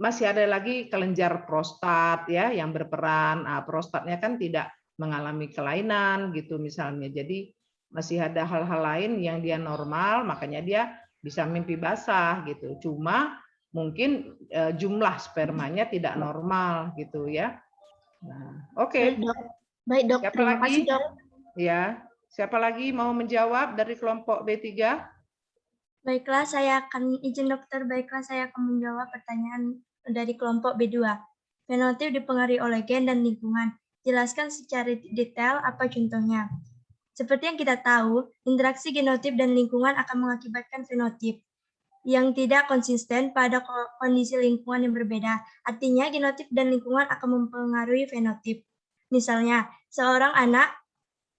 masih ada lagi kelenjar prostat ya yang berperan. Prostatnya kan tidak mengalami kelainan gitu misalnya. Jadi masih ada hal-hal lain yang dia normal, makanya dia bisa mimpi basah gitu. Cuma mungkin jumlah spermanya tidak normal gitu ya. Nah, oke. Baik, Dok. Siapa Terima lagi? kasih, Dok. Ya, siapa lagi mau menjawab dari kelompok B3? Baiklah, saya akan izin dokter. Baiklah, saya akan menjawab pertanyaan dari kelompok B2. Fenotip dipengaruhi oleh gen dan lingkungan. Jelaskan secara detail apa contohnya. Seperti yang kita tahu, interaksi genotip dan lingkungan akan mengakibatkan fenotip yang tidak konsisten pada kondisi lingkungan yang berbeda. Artinya, genotip dan lingkungan akan mempengaruhi fenotip. Misalnya, seorang anak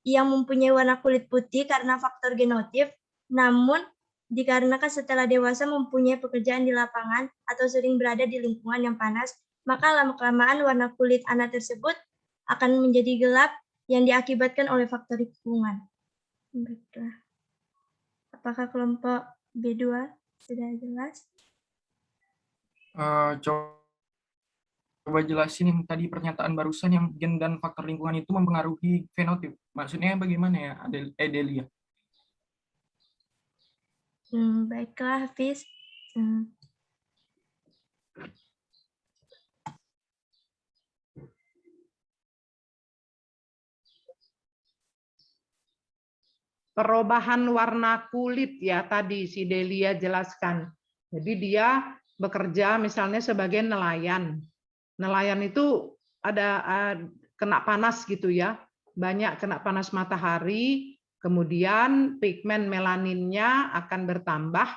yang mempunyai warna kulit putih karena faktor genotip, namun dikarenakan setelah dewasa mempunyai pekerjaan di lapangan atau sering berada di lingkungan yang panas, maka lama-kelamaan warna kulit anak tersebut akan menjadi gelap yang diakibatkan oleh faktor lingkungan. Baiklah. Apakah kelompok B2 sudah jelas? Coba jelasin yang tadi pernyataan barusan yang gen dan faktor lingkungan itu mempengaruhi fenotip. Maksudnya bagaimana ya, Delia? Baiklah, Hafiz. Perubahan warna kulit ya tadi si Delia jelaskan. Jadi dia bekerja misalnya sebagai nelayan. Nelayan itu ada kena panas gitu ya. Banyak kena panas matahari, kemudian pigmen melaninnya akan bertambah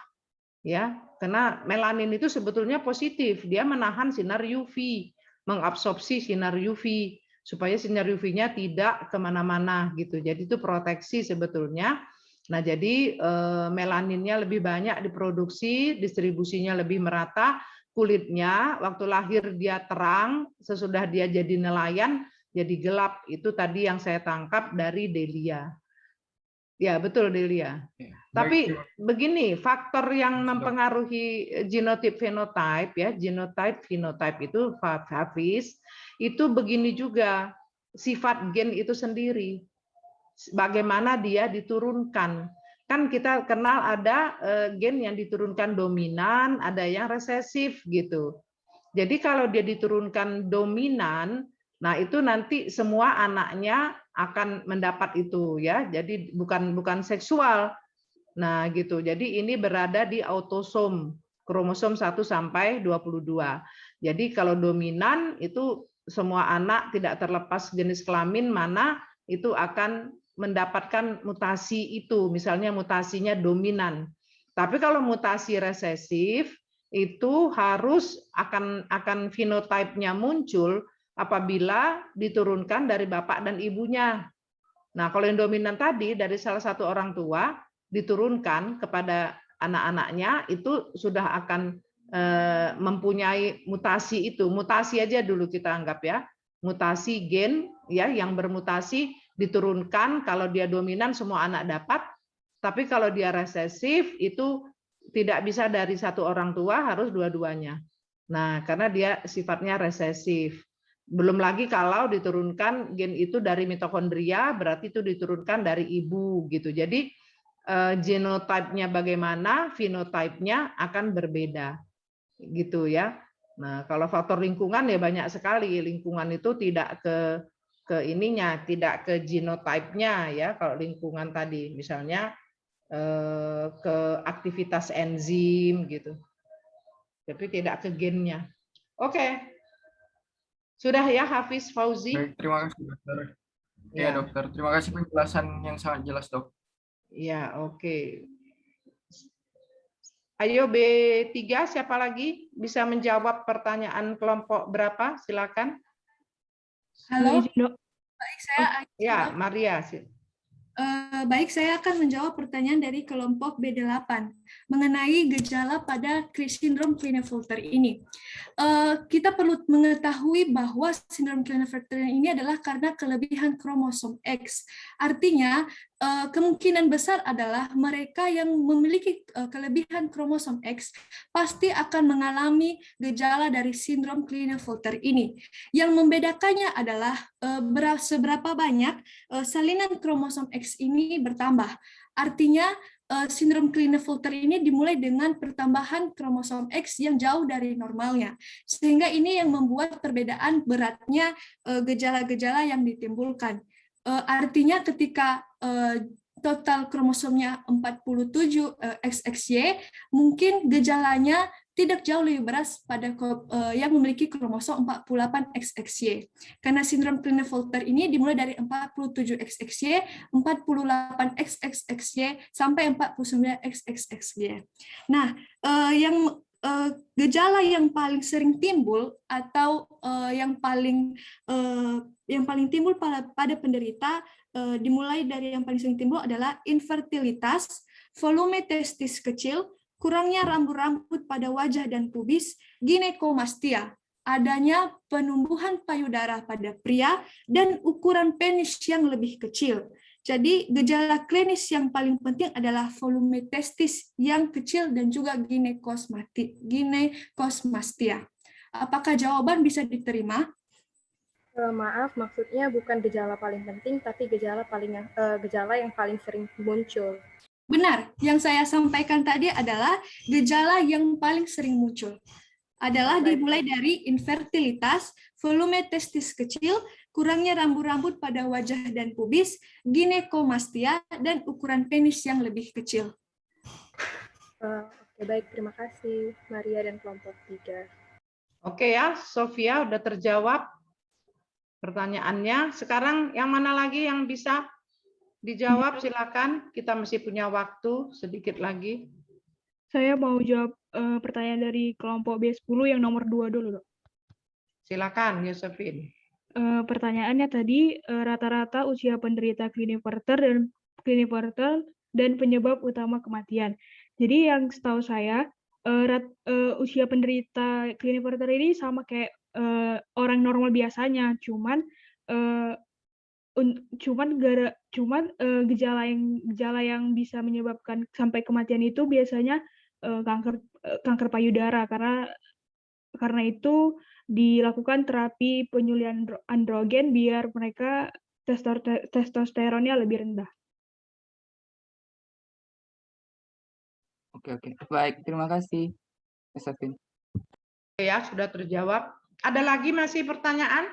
ya. Karena melanin itu sebetulnya positif, dia menahan sinar UV, mengabsorpsi sinar UV supaya sinar UV-nya tidak kemana-mana gitu. Jadi itu proteksi sebetulnya. Nah jadi melaninnya lebih banyak diproduksi, distribusinya lebih merata, kulitnya waktu lahir dia terang, sesudah dia jadi nelayan jadi gelap. Itu tadi yang saya tangkap dari Delia. Ya betul Delia. Tapi begini, faktor yang mempengaruhi genotype phenotype ya, genotype phenotype itu Hafiz, itu begini juga sifat gen itu sendiri. Bagaimana dia diturunkan. Kan kita kenal ada gen yang diturunkan dominan, ada yang resesif gitu. Jadi kalau dia diturunkan dominan, nah itu nanti semua anaknya akan mendapat itu ya. Jadi bukan seksual. Nah, gitu. Jadi ini berada di autosom, kromosom 1 sampai 22. Jadi kalau dominan itu semua anak tidak terlepas jenis kelamin mana itu akan mendapatkan mutasi itu, misalnya mutasinya dominan. Tapi kalau mutasi resesif itu harus akan fenotipenya muncul apabila diturunkan dari bapak dan ibunya. Nah, kalau yang dominan tadi dari salah satu orang tua diturunkan kepada anak-anaknya itu sudah akan mempunyai mutasi itu. Mutasi aja dulu kita anggap ya. Mutasi gen ya yang bermutasi diturunkan, kalau dia dominan semua anak dapat, tapi kalau dia resesif itu tidak bisa dari satu orang tua, harus dua-duanya. Nah, karena dia sifatnya resesif. Belum lagi kalau diturunkan gen itu dari mitokondria, berarti itu diturunkan dari ibu gitu. Jadi genotipenya bagaimana, fenotipenya akan berbeda gitu ya. Nah, kalau faktor lingkungan ya banyak sekali. Lingkungan itu tidak ke ininya, tidak ke genotipenya ya. Kalau lingkungan tadi misalnya ke aktivitas enzim gitu. Tapi tidak ke gennya. Oke. Sudah ya Hafiz Fauzi? Baik, terima kasih dokter. Ya, Ya. dokter, terima kasih penjelasan yang sangat jelas, dok. Ya, oke. Ayo B3, siapa lagi bisa menjawab pertanyaan kelompok berapa? Silakan. Halo, baik saya Ya, Maria. Baik, saya akan menjawab pertanyaan dari kelompok B8 mengenai gejala pada sindrom Klinefelter ini. Kita perlu mengetahui bahwa sindrom Klinefelter ini adalah karena kelebihan kromosom X. Artinya, kemungkinan besar adalah mereka yang memiliki kelebihan kromosom X pasti akan mengalami gejala dari sindrom Klinefelter ini. Yang membedakannya adalah seberapa banyak salinan kromosom X ini bertambah. Artinya, sindrom Klinefelter ini dimulai dengan pertambahan kromosom X yang jauh dari normalnya. Sehingga ini yang membuat perbedaan beratnya gejala-gejala yang ditimbulkan. Artinya ketika total kromosomnya 47 XXY, mungkin gejalanya tidak jauh lebih berat pada yang memiliki kromosom 48 XXY. Karena sindrom Klinefelter ini dimulai dari 47 XXY, 48 XXY, sampai 49 XXY. Nah, gejala yang paling sering timbul atau yang paling timbul pada penderita dimulai dari yang paling sering timbul adalah infertilitas, volume testis kecil, kurangnya rambut-rambut pada wajah dan pubis, ginekomastia, adanya penumbuhan payudara pada pria, dan ukuran penis yang lebih kecil. Jadi gejala klinis yang paling penting adalah volume testis yang kecil dan juga ginekosmastia. Apakah jawaban bisa diterima? Maaf, maksudnya bukan gejala paling penting, tapi gejala yang paling sering muncul. Benar, yang saya sampaikan tadi adalah gejala yang paling sering muncul. Adalah dimulai dari infertilitas, volume testis kecil, kurangnya rambut-rambut pada wajah dan pubis, ginekomastia, dan ukuran penis yang lebih kecil. Oke, baik, terima kasih Maria dan kelompok 3. Oke ya, Sofia udah terjawab pertanyaannya. Sekarang yang mana lagi yang bisa dijawab? Silakan, kita masih punya waktu sedikit lagi. Saya mau jawab pertanyaan dari kelompok B10 yang nomor 2 dulu, Dok. Silakan, Yosefin. Pertanyaannya tadi, rata-rata usia penderita Klinefelter dan penyebab utama kematian. Jadi yang setahu saya, usia penderita Klinefelter ini sama kayak orang normal biasanya, cuman gejala yang bisa menyebabkan sampai kematian itu biasanya kanker payudara, karena itu dilakukan terapi penyulian androgen biar mereka testosteronnya lebih rendah. Oke, baik, terima kasih, Yosefin. Ya, sudah terjawab. Ada lagi masih pertanyaan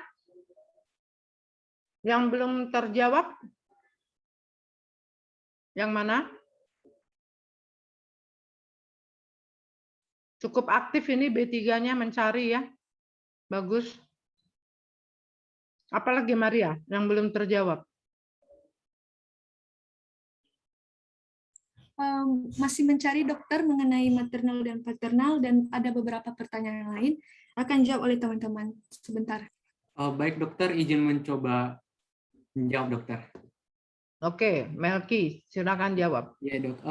yang belum terjawab? Yang mana? Cukup aktif ini B3-nya mencari ya. Bagus. Apalagi Maria yang belum terjawab? Masih mencari dokter mengenai maternal dan paternal, dan ada beberapa pertanyaan yang lain akan jawab oleh teman-teman sebentar. Baik dokter, izin mencoba menjawab dokter. Oke, Melki, silakan jawab. Ya dok,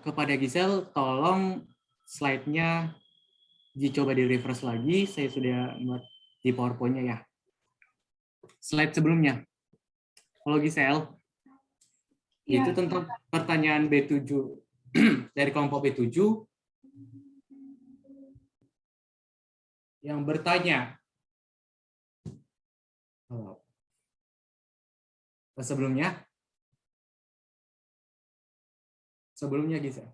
kepada Gisel, tolong slide-nya dicoba di reverse lagi. Saya sudah buat di PowerPoint-nya ya. Slide sebelumnya. Kalau Gisel, Ya. itu tentang pertanyaan B7 dari kelompok B7 yang bertanya sebelumnya Gisel.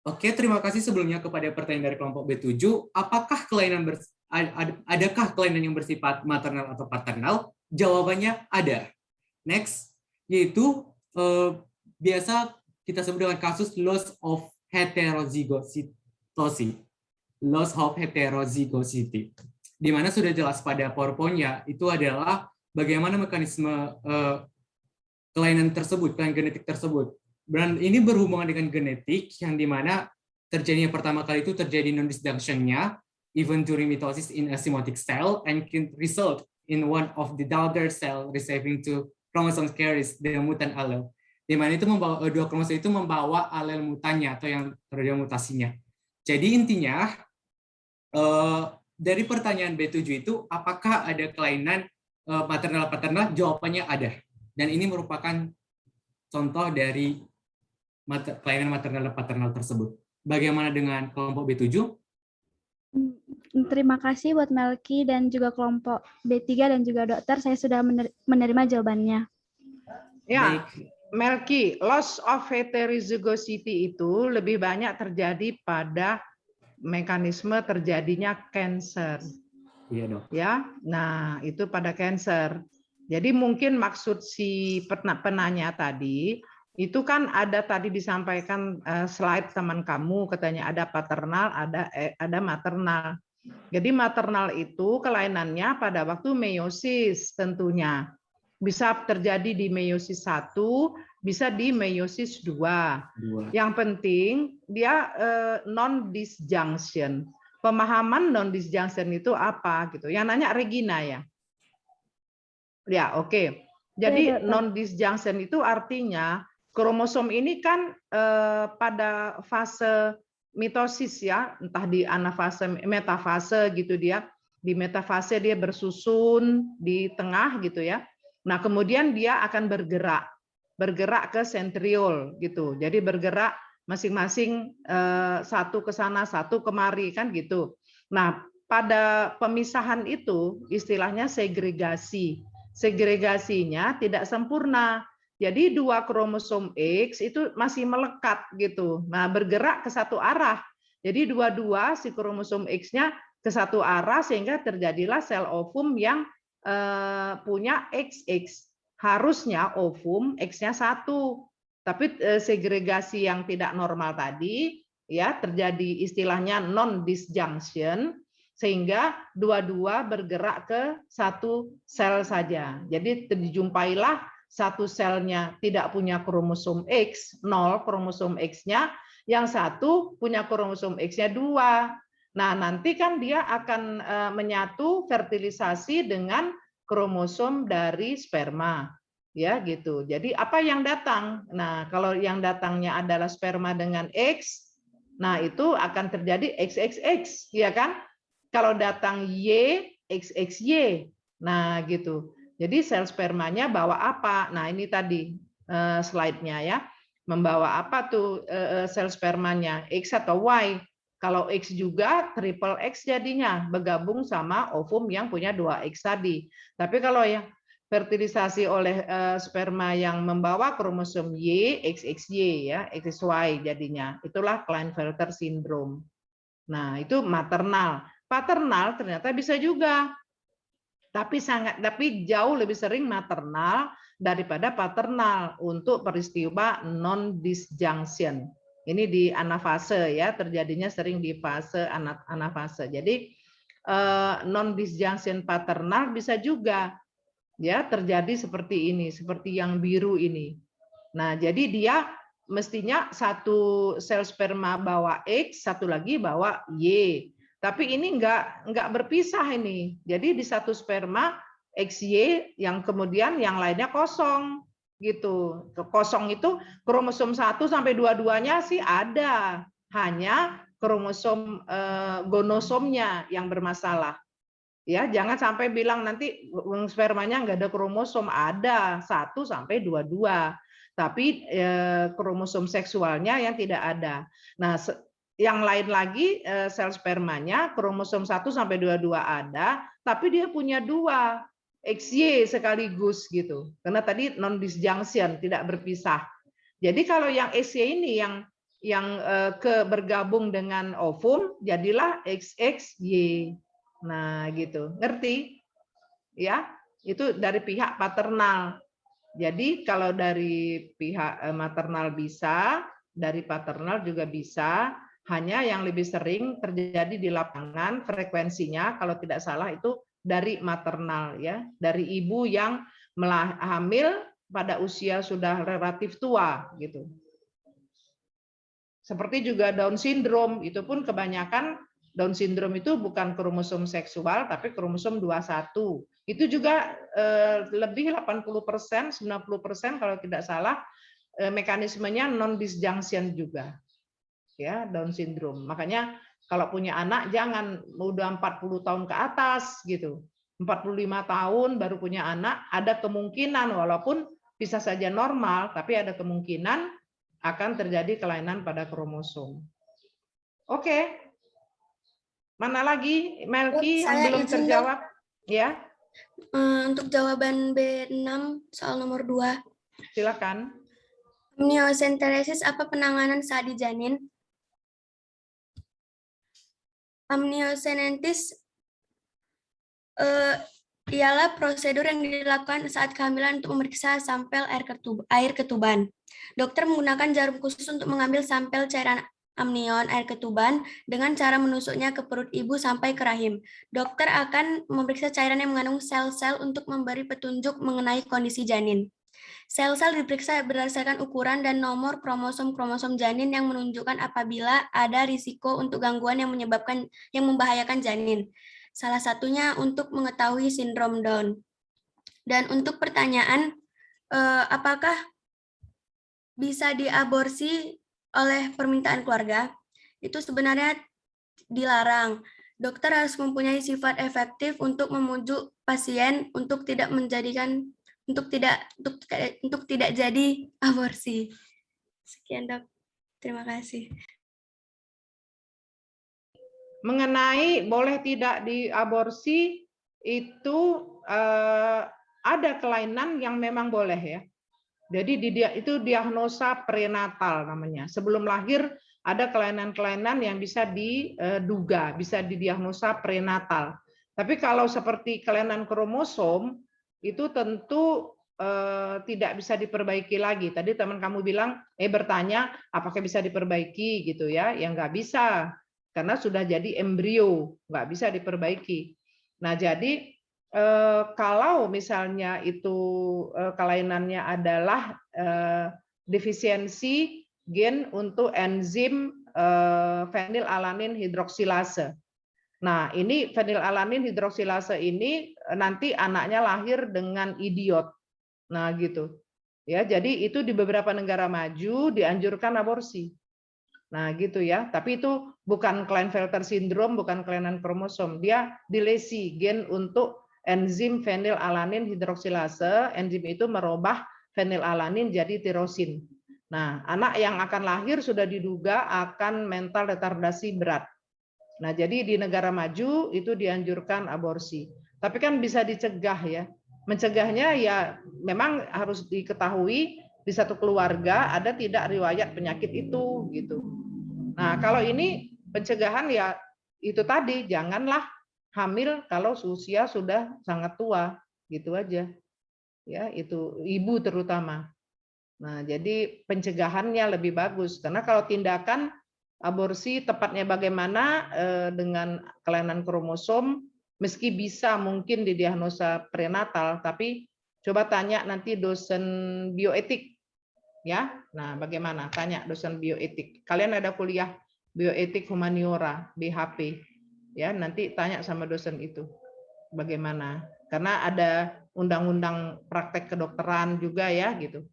Oke, terima kasih sebelumnya kepada pertanyaan dari kelompok B7. Apakah adakah kelainan yang bersifat maternal atau paternal? Jawabannya ada. Next, yaitu biasa kita sebut dengan kasus loss of heterozygosity. Loss of heterozygosity. Di mana sudah jelas pada PowerPoint-nya, itu adalah bagaimana mekanisme kelainan tersebut, kelainan genetik tersebut. Dan ini berhubungan dengan genetik yang dimana terjadinya pertama kali itu terjadi non-disjunction-nya even during mitosis in a symbiotic cell and can result in one of the daughter cell receiving two chromosomes carries the mutant allele. Di mana itu membawa dua kromosom itu membawa alel mutannya atau yang terjadi mutasinya. Jadi intinya dari pertanyaan B7 itu apakah ada kelainan maternal-paternal? Jawabannya ada. Dan ini merupakan contoh dari kelainan maternal-paternal tersebut. Bagaimana dengan kelompok B7? Terima kasih buat Melki dan juga kelompok B3 dan juga dokter. Saya sudah menerima jawabannya. Ya, Melki, loss of heterozygosity itu lebih banyak terjadi pada mekanisme terjadinya cancer. Iya dok. Ya, nah itu pada cancer. Jadi mungkin maksud si penanya tadi itu kan ada tadi disampaikan slide teman kamu katanya ada paternal, ada maternal. Jadi maternal itu kelainannya pada waktu meiosis tentunya. Bisa terjadi di meiosis 1, bisa di meiosis 2. Yang penting dia non-disjunction. Pemahaman non-disjunction itu apa gitu. Yang nanya Regina ya. Ya, oke. Jadi non-disjunction itu artinya kromosom ini kan pada fase mitosis ya, entah di anafase, metafase gitu dia. Di metafase dia bersusun di tengah gitu ya. Nah, kemudian dia akan bergerak ke sentriol gitu. Jadi bergerak masing-masing satu ke sana, satu kemari kan gitu. Nah, pada pemisahan itu istilahnya segregasi. Segregasinya tidak sempurna. Jadi dua kromosom X itu masih melekat gitu. Nah, bergerak ke satu arah. Jadi dua-dua si kromosom X-nya ke satu arah sehingga terjadilah sel ovum yang punya XX. Harusnya ovum X-nya 1. Tapi segregasi yang tidak normal tadi ya terjadi istilahnya non-disjunction sehingga dua-dua bergerak ke satu sel saja. Jadi dijumpailah satu selnya tidak punya kromosom X, 0 kromosom X-nya, yang satu punya kromosom X-nya 2. Nah, nanti kan dia akan menyatu fertilisasi dengan kromosom dari sperma. Ya, gitu. Jadi apa yang datang? Nah, kalau yang datangnya adalah sperma dengan X, nah itu akan terjadi XXX, ya kan? Kalau datang Y, XXY. Nah, gitu. Jadi sel spermanya bawa apa? Nah, ini tadi slide-nya ya. Membawa apa tuh sel spermanya? X atau Y? Kalau X juga triple X jadinya, bergabung sama ovum yang punya 2X tadi. Tapi kalau yang fertilisasi oleh sperma yang membawa kromosom Y, XXY ya, XXY jadinya. Itulah Klinefelter syndrome. Nah, itu maternal. Paternal ternyata bisa juga. Tapi jauh lebih sering maternal daripada paternal untuk peristiwa non-disjunction. Ini di anafase ya, terjadinya sering di fase anafase. Jadi non-disjunction paternal bisa juga ya terjadi seperti ini, seperti yang biru ini. Nah, jadi dia mestinya satu sel sperma bawa X, satu lagi bawa Y. Tapi ini enggak berpisah ini. Jadi di satu sperma XY yang kemudian yang lainnya kosong gitu. Kosong itu kromosom 1 sampai 22-nya sih ada, hanya kromosom gonosomnya yang bermasalah. Ya, jangan sampai bilang nanti spermanya nggak ada kromosom, ada 1 sampai 22. Tapi kromosom seksualnya yang tidak ada. Nah, yang lain lagi sel spermanya kromosom 1 sampai 22 ada, tapi dia punya 2 XY sekaligus gitu. Karena tadi non disjunction, tidak berpisah. Jadi kalau yang XY ini yang bergabung dengan ovum jadilah XXY. Nah, gitu. Ngerti? Ya, itu dari pihak paternal. Jadi kalau dari pihak maternal bisa, dari paternal juga bisa, hanya yang lebih sering terjadi di lapangan frekuensinya kalau tidak salah itu dari maternal ya, dari ibu yang hamil pada usia sudah relatif tua gitu. Seperti juga Down syndrome, itu pun kebanyakan Down syndrome itu bukan kromosom seksual tapi kromosom 21. Itu juga lebih 80%, 90% kalau tidak salah mekanismenya non disjunction juga. Ya, Down syndrome. Makanya kalau punya anak jangan udah 40 tahun ke atas gitu. 45 tahun baru punya anak, ada kemungkinan walaupun bisa saja normal tapi ada kemungkinan akan terjadi kelainan pada kromosom. Oke. Mana lagi, Melki, yang belum terjawab? Ya. Untuk jawaban B6, soal nomor 2. Silakan. Amniocentesis apa penanganan saat di janin? Amniocentesis ialah prosedur yang dilakukan saat kehamilan untuk memeriksa sampel air ketuban. Dokter menggunakan jarum khusus untuk mengambil sampel cairan amnion air ketuban dengan cara menusuknya ke perut ibu sampai ke rahim. Dokter akan memeriksa cairan yang mengandung sel-sel untuk memberi petunjuk mengenai kondisi janin. Sel-sel diperiksa berdasarkan ukuran dan nomor kromosom janin yang menunjukkan apabila ada risiko untuk gangguan yang membahayakan janin. Salah satunya untuk mengetahui sindrom Down. Dan untuk pertanyaan, apakah bisa diaborsi oleh permintaan keluarga? Itu sebenarnya dilarang. Dokter harus mempunyai sifat efektif untuk memujuk pasien untuk tidak jadi aborsi. Sekian, Dok. Terima kasih. Mengenai boleh tidak diaborsi itu ada kelainan yang memang boleh ya. Jadi itu diagnosa prenatal namanya. Sebelum lahir ada kelainan-kelainan yang bisa diduga, bisa didiagnosa prenatal. Tapi kalau seperti kelainan kromosom itu tentu tidak bisa diperbaiki lagi. Tadi teman kamu bilang, bertanya apakah bisa diperbaiki gitu ya? Ya nggak bisa. Karena sudah jadi embrio, nggak bisa diperbaiki. Nah, jadi kalau misalnya itu kelainannya adalah defisiensi gen untuk enzim fenilalanin hidroksilase. Nah, ini fenilalanin hidroksilase ini nanti anaknya lahir dengan idiot. Nah, gitu. Ya, jadi itu di beberapa negara maju dianjurkan aborsi. Nah, gitu ya. Tapi itu bukan Klinefelter syndrome, bukan kelainan kromosom. Dia dilesi gen untuk enzim fenilalanin hidroksilase. Enzim itu merubah fenilalanin jadi tirosin. Nah, anak yang akan lahir sudah diduga akan mental retardasi berat. Nah, jadi di negara maju itu dianjurkan aborsi. Tapi kan bisa dicegah ya. Mencegahnya ya memang harus diketahui di satu keluarga ada tidak riwayat penyakit itu gitu. Nah, kalau ini pencegahan ya itu tadi, janganlah hamil kalau usia sudah sangat tua, gitu aja. Ya, itu ibu terutama. Nah, jadi pencegahannya lebih bagus karena kalau tindakan aborsi tepatnya bagaimana dengan kelainan kromosom meski bisa mungkin didiagnosa prenatal, tapi coba tanya nanti dosen bioetik. Ya, nah bagaimana? Tanya dosen bioetik. Kalian ada kuliah bioetik humaniora BHP, ya nanti tanya sama dosen itu bagaimana. karena ada undang-undang praktek kedokteran juga ya gitu.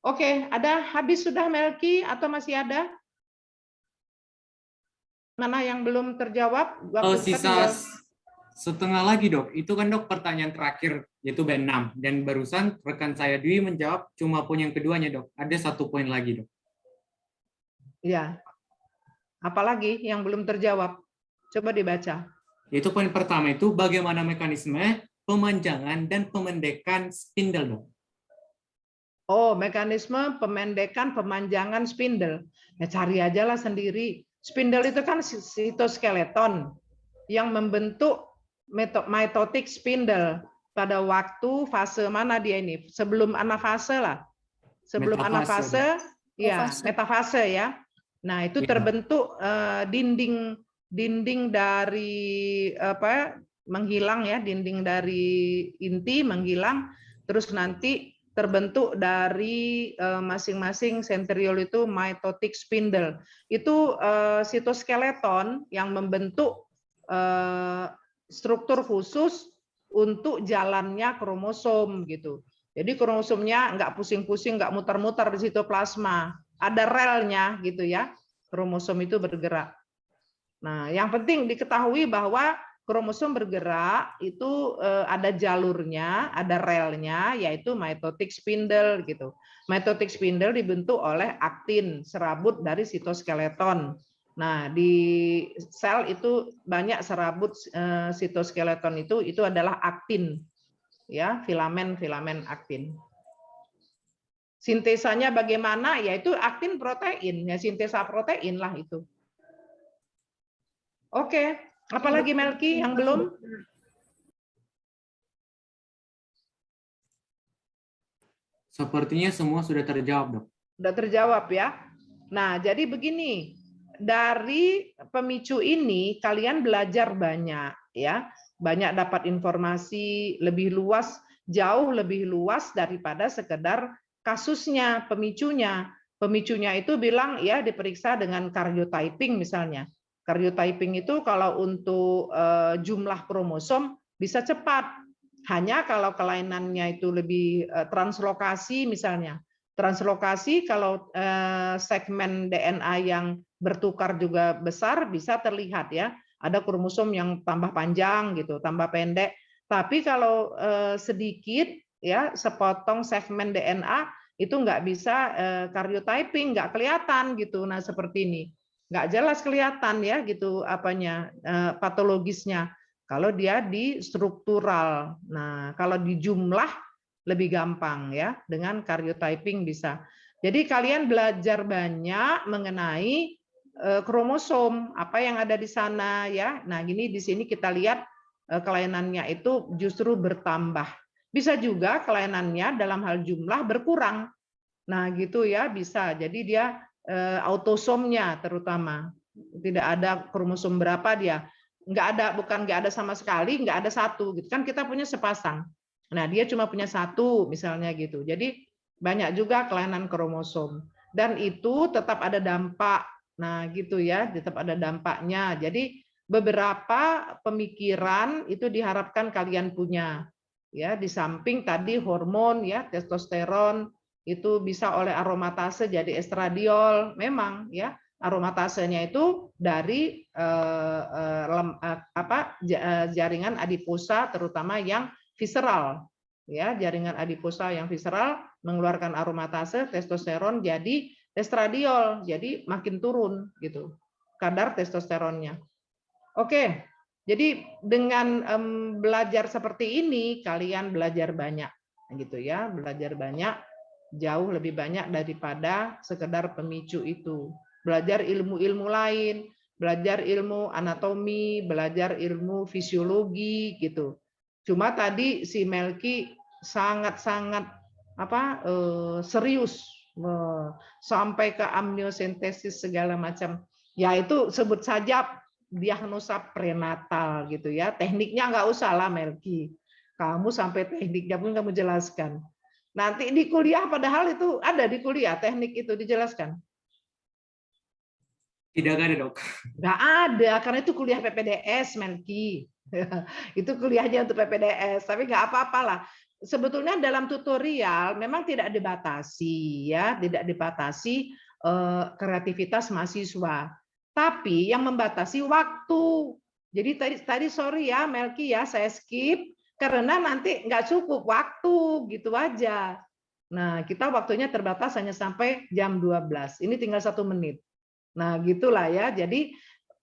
Oke, ada habis sudah Melki atau masih ada? Mana yang belum terjawab? Waktu kita Sisa tinggal- setengah lagi dok, itu kan dok pertanyaan terakhir, yaitu B6. Dan barusan rekan saya Dwi menjawab cuma poin yang keduanya dok, ada 1 poin lagi dok. Ya, apalagi yang belum terjawab? Coba dibaca. Yaitu poin pertama itu bagaimana mekanisme pemanjangan dan pemendekan spindle dok. Oh, mekanisme pemendekan, pemanjangan spindle. Ya cari aja lah sendiri. Spindle itu kan sitoskeleton yang membentuk mitotic spindle pada waktu fase mana dia ini? Sebelum anafase lah. Sebelum Metafase. anafase, ya, Metafase. metafase ya. Nah, itu Iya. terbentuk dinding dari apa? Menghilang ya, dinding dari inti menghilang, terus nanti terbentuk dari masing-masing sentriol itu mitotic spindle. Itu sitoskeleton yang membentuk struktur khusus untuk jalannya kromosom gitu. Jadi kromosomnya nggak pusing-pusing, nggak muter-muter di sitoplasma. Ada relnya gitu ya. Kromosom itu bergerak. Nah, yang penting diketahui bahwa kromosom bergerak itu ada jalurnya, ada relnya, yaitu mitotic spindle gitu. Mitotic spindle dibentuk oleh aktin, serabut dari sitoskeleton. Nah, di sel itu banyak serabut sitoskeleton itu adalah aktin, ya, filamen aktin. Sintesanya bagaimana? Yaitu aktin protein, ya sintesa protein lah itu. Oke. Apalagi Melki yang belum? Sepertinya semua sudah terjawab dok. Sudah terjawab ya. Nah, jadi begini, dari pemicu ini kalian belajar banyak ya. Banyak dapat informasi lebih luas, jauh lebih luas daripada sekedar kasusnya, pemicunya. Pemicunya itu bilang ya diperiksa dengan karyotyping misalnya. Karyotyping itu kalau untuk jumlah kromosom bisa cepat. Hanya kalau kelainannya itu lebih translokasi misalnya. Translokasi kalau segmen DNA yang bertukar juga besar bisa terlihat ya. Ada kromosom yang tambah panjang gitu, tambah pendek. Tapi kalau sedikit ya sepotong segmen DNA itu nggak bisa karyotyping, nggak kelihatan gitu. Nah seperti ini. Nggak jelas kelihatan ya gitu apanya patologisnya kalau dia di struktural. Nah kalau di jumlah lebih gampang ya dengan karyotyping bisa. Jadi kalian belajar banyak mengenai kromosom apa yang ada di sana ya. Nah gini di sini kita lihat kelainannya itu justru bertambah. Bisa juga kelainannya dalam hal jumlah berkurang. Nah gitu ya bisa. Jadi dia autosomnya terutama tidak ada kromosom berapa dia nggak ada, bukan nggak ada sama sekali, nggak ada satu gitu kan, kita punya sepasang, nah dia cuma punya satu misalnya gitu. Jadi banyak juga kelainan kromosom dan itu tetap ada dampak. Nah gitu ya, tetap ada dampaknya. Jadi beberapa pemikiran itu diharapkan kalian punya ya, di samping tadi hormon ya, testosteron itu bisa oleh aromatase jadi estradiol. Memang ya aromatasenya itu dari jaringan adiposa terutama yang visceral ya, jaringan adiposa yang visceral mengeluarkan aromatase testosteron jadi estradiol, jadi makin turun gitu kadar testosteronnya. Oke, jadi dengan belajar seperti ini kalian belajar banyak gitu ya, belajar banyak, jauh lebih banyak daripada sekedar pemicu itu. Belajar ilmu-ilmu lain, belajar ilmu anatomi, belajar ilmu fisiologi gitu. Cuma tadi si Melki sangat-sangat serius sampai ke amniosentesis segala macam. Ya itu sebut saja diagnosa prenatal gitu ya. Tekniknya nggak usah lah Melki. Kamu sampai tekniknya pun kamu jelaskan. Nanti di kuliah padahal itu ada di kuliah teknik itu dijelaskan. Tidak ada dok. Nggak ada karena itu kuliah PPDS Melki. Itu kuliahnya untuk PPDS, tapi nggak apa-apalah. Sebetulnya dalam tutorial memang tidak dibatasi ya, tidak dibatasi kreativitas mahasiswa. Tapi yang membatasi waktu. Jadi tadi sorry ya Melki ya, saya skip karena nanti nggak cukup waktu gitu aja. Nah, kita waktunya terbatas hanya sampai jam 12. Ini tinggal 1 menit. Nah, gitulah ya. Jadi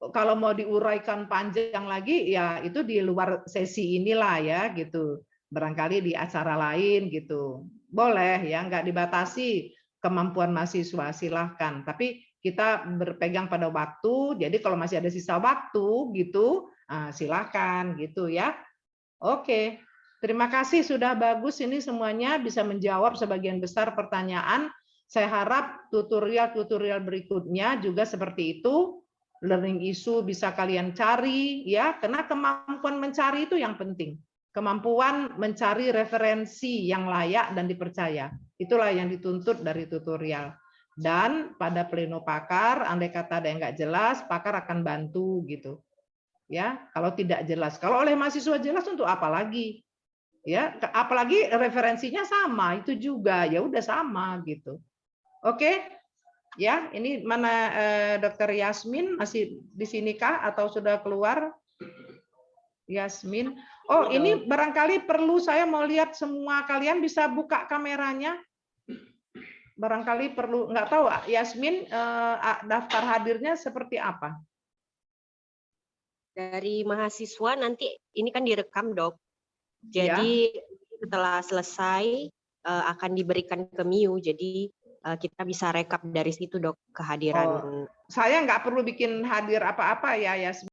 kalau mau diuraikan panjang lagi ya itu di luar sesi inilah ya gitu. Barangkali di acara lain gitu. Boleh ya, nggak dibatasi kemampuan mahasiswa, silahkan. Tapi kita berpegang pada waktu. Jadi kalau masih ada sisa waktu gitu, silahkan gitu ya. Oke. Terima kasih sudah bagus ini semuanya bisa menjawab sebagian besar pertanyaan. Saya harap tutorial-tutorial berikutnya juga seperti itu. Learning issue bisa kalian cari ya, karena kemampuan mencari itu yang penting. Kemampuan mencari referensi yang layak dan dipercaya. Itulah yang dituntut dari tutorial. Dan pada pleno pakar, andai kata ada yang nggak jelas, pakar akan bantu gitu. Ya, kalau tidak jelas. Kalau oleh mahasiswa jelas untuk apa lagi? Ya, apalagi referensinya sama, itu juga ya udah sama gitu. Oke. Ya, ini mana Dokter Yasmin masih di sini kah atau sudah keluar? Yasmin. Oh, ini barangkali perlu saya mau lihat semua kalian bisa buka kameranya. Barangkali perlu, nggak tahu Yasmin daftar hadirnya seperti apa? Dari mahasiswa nanti ini kan direkam, Dok. Jadi setelah selesai akan diberikan ke Miu. Jadi kita bisa rekap dari situ, Dok, kehadiran. Saya nggak perlu bikin hadir apa-apa ya, Yasmin.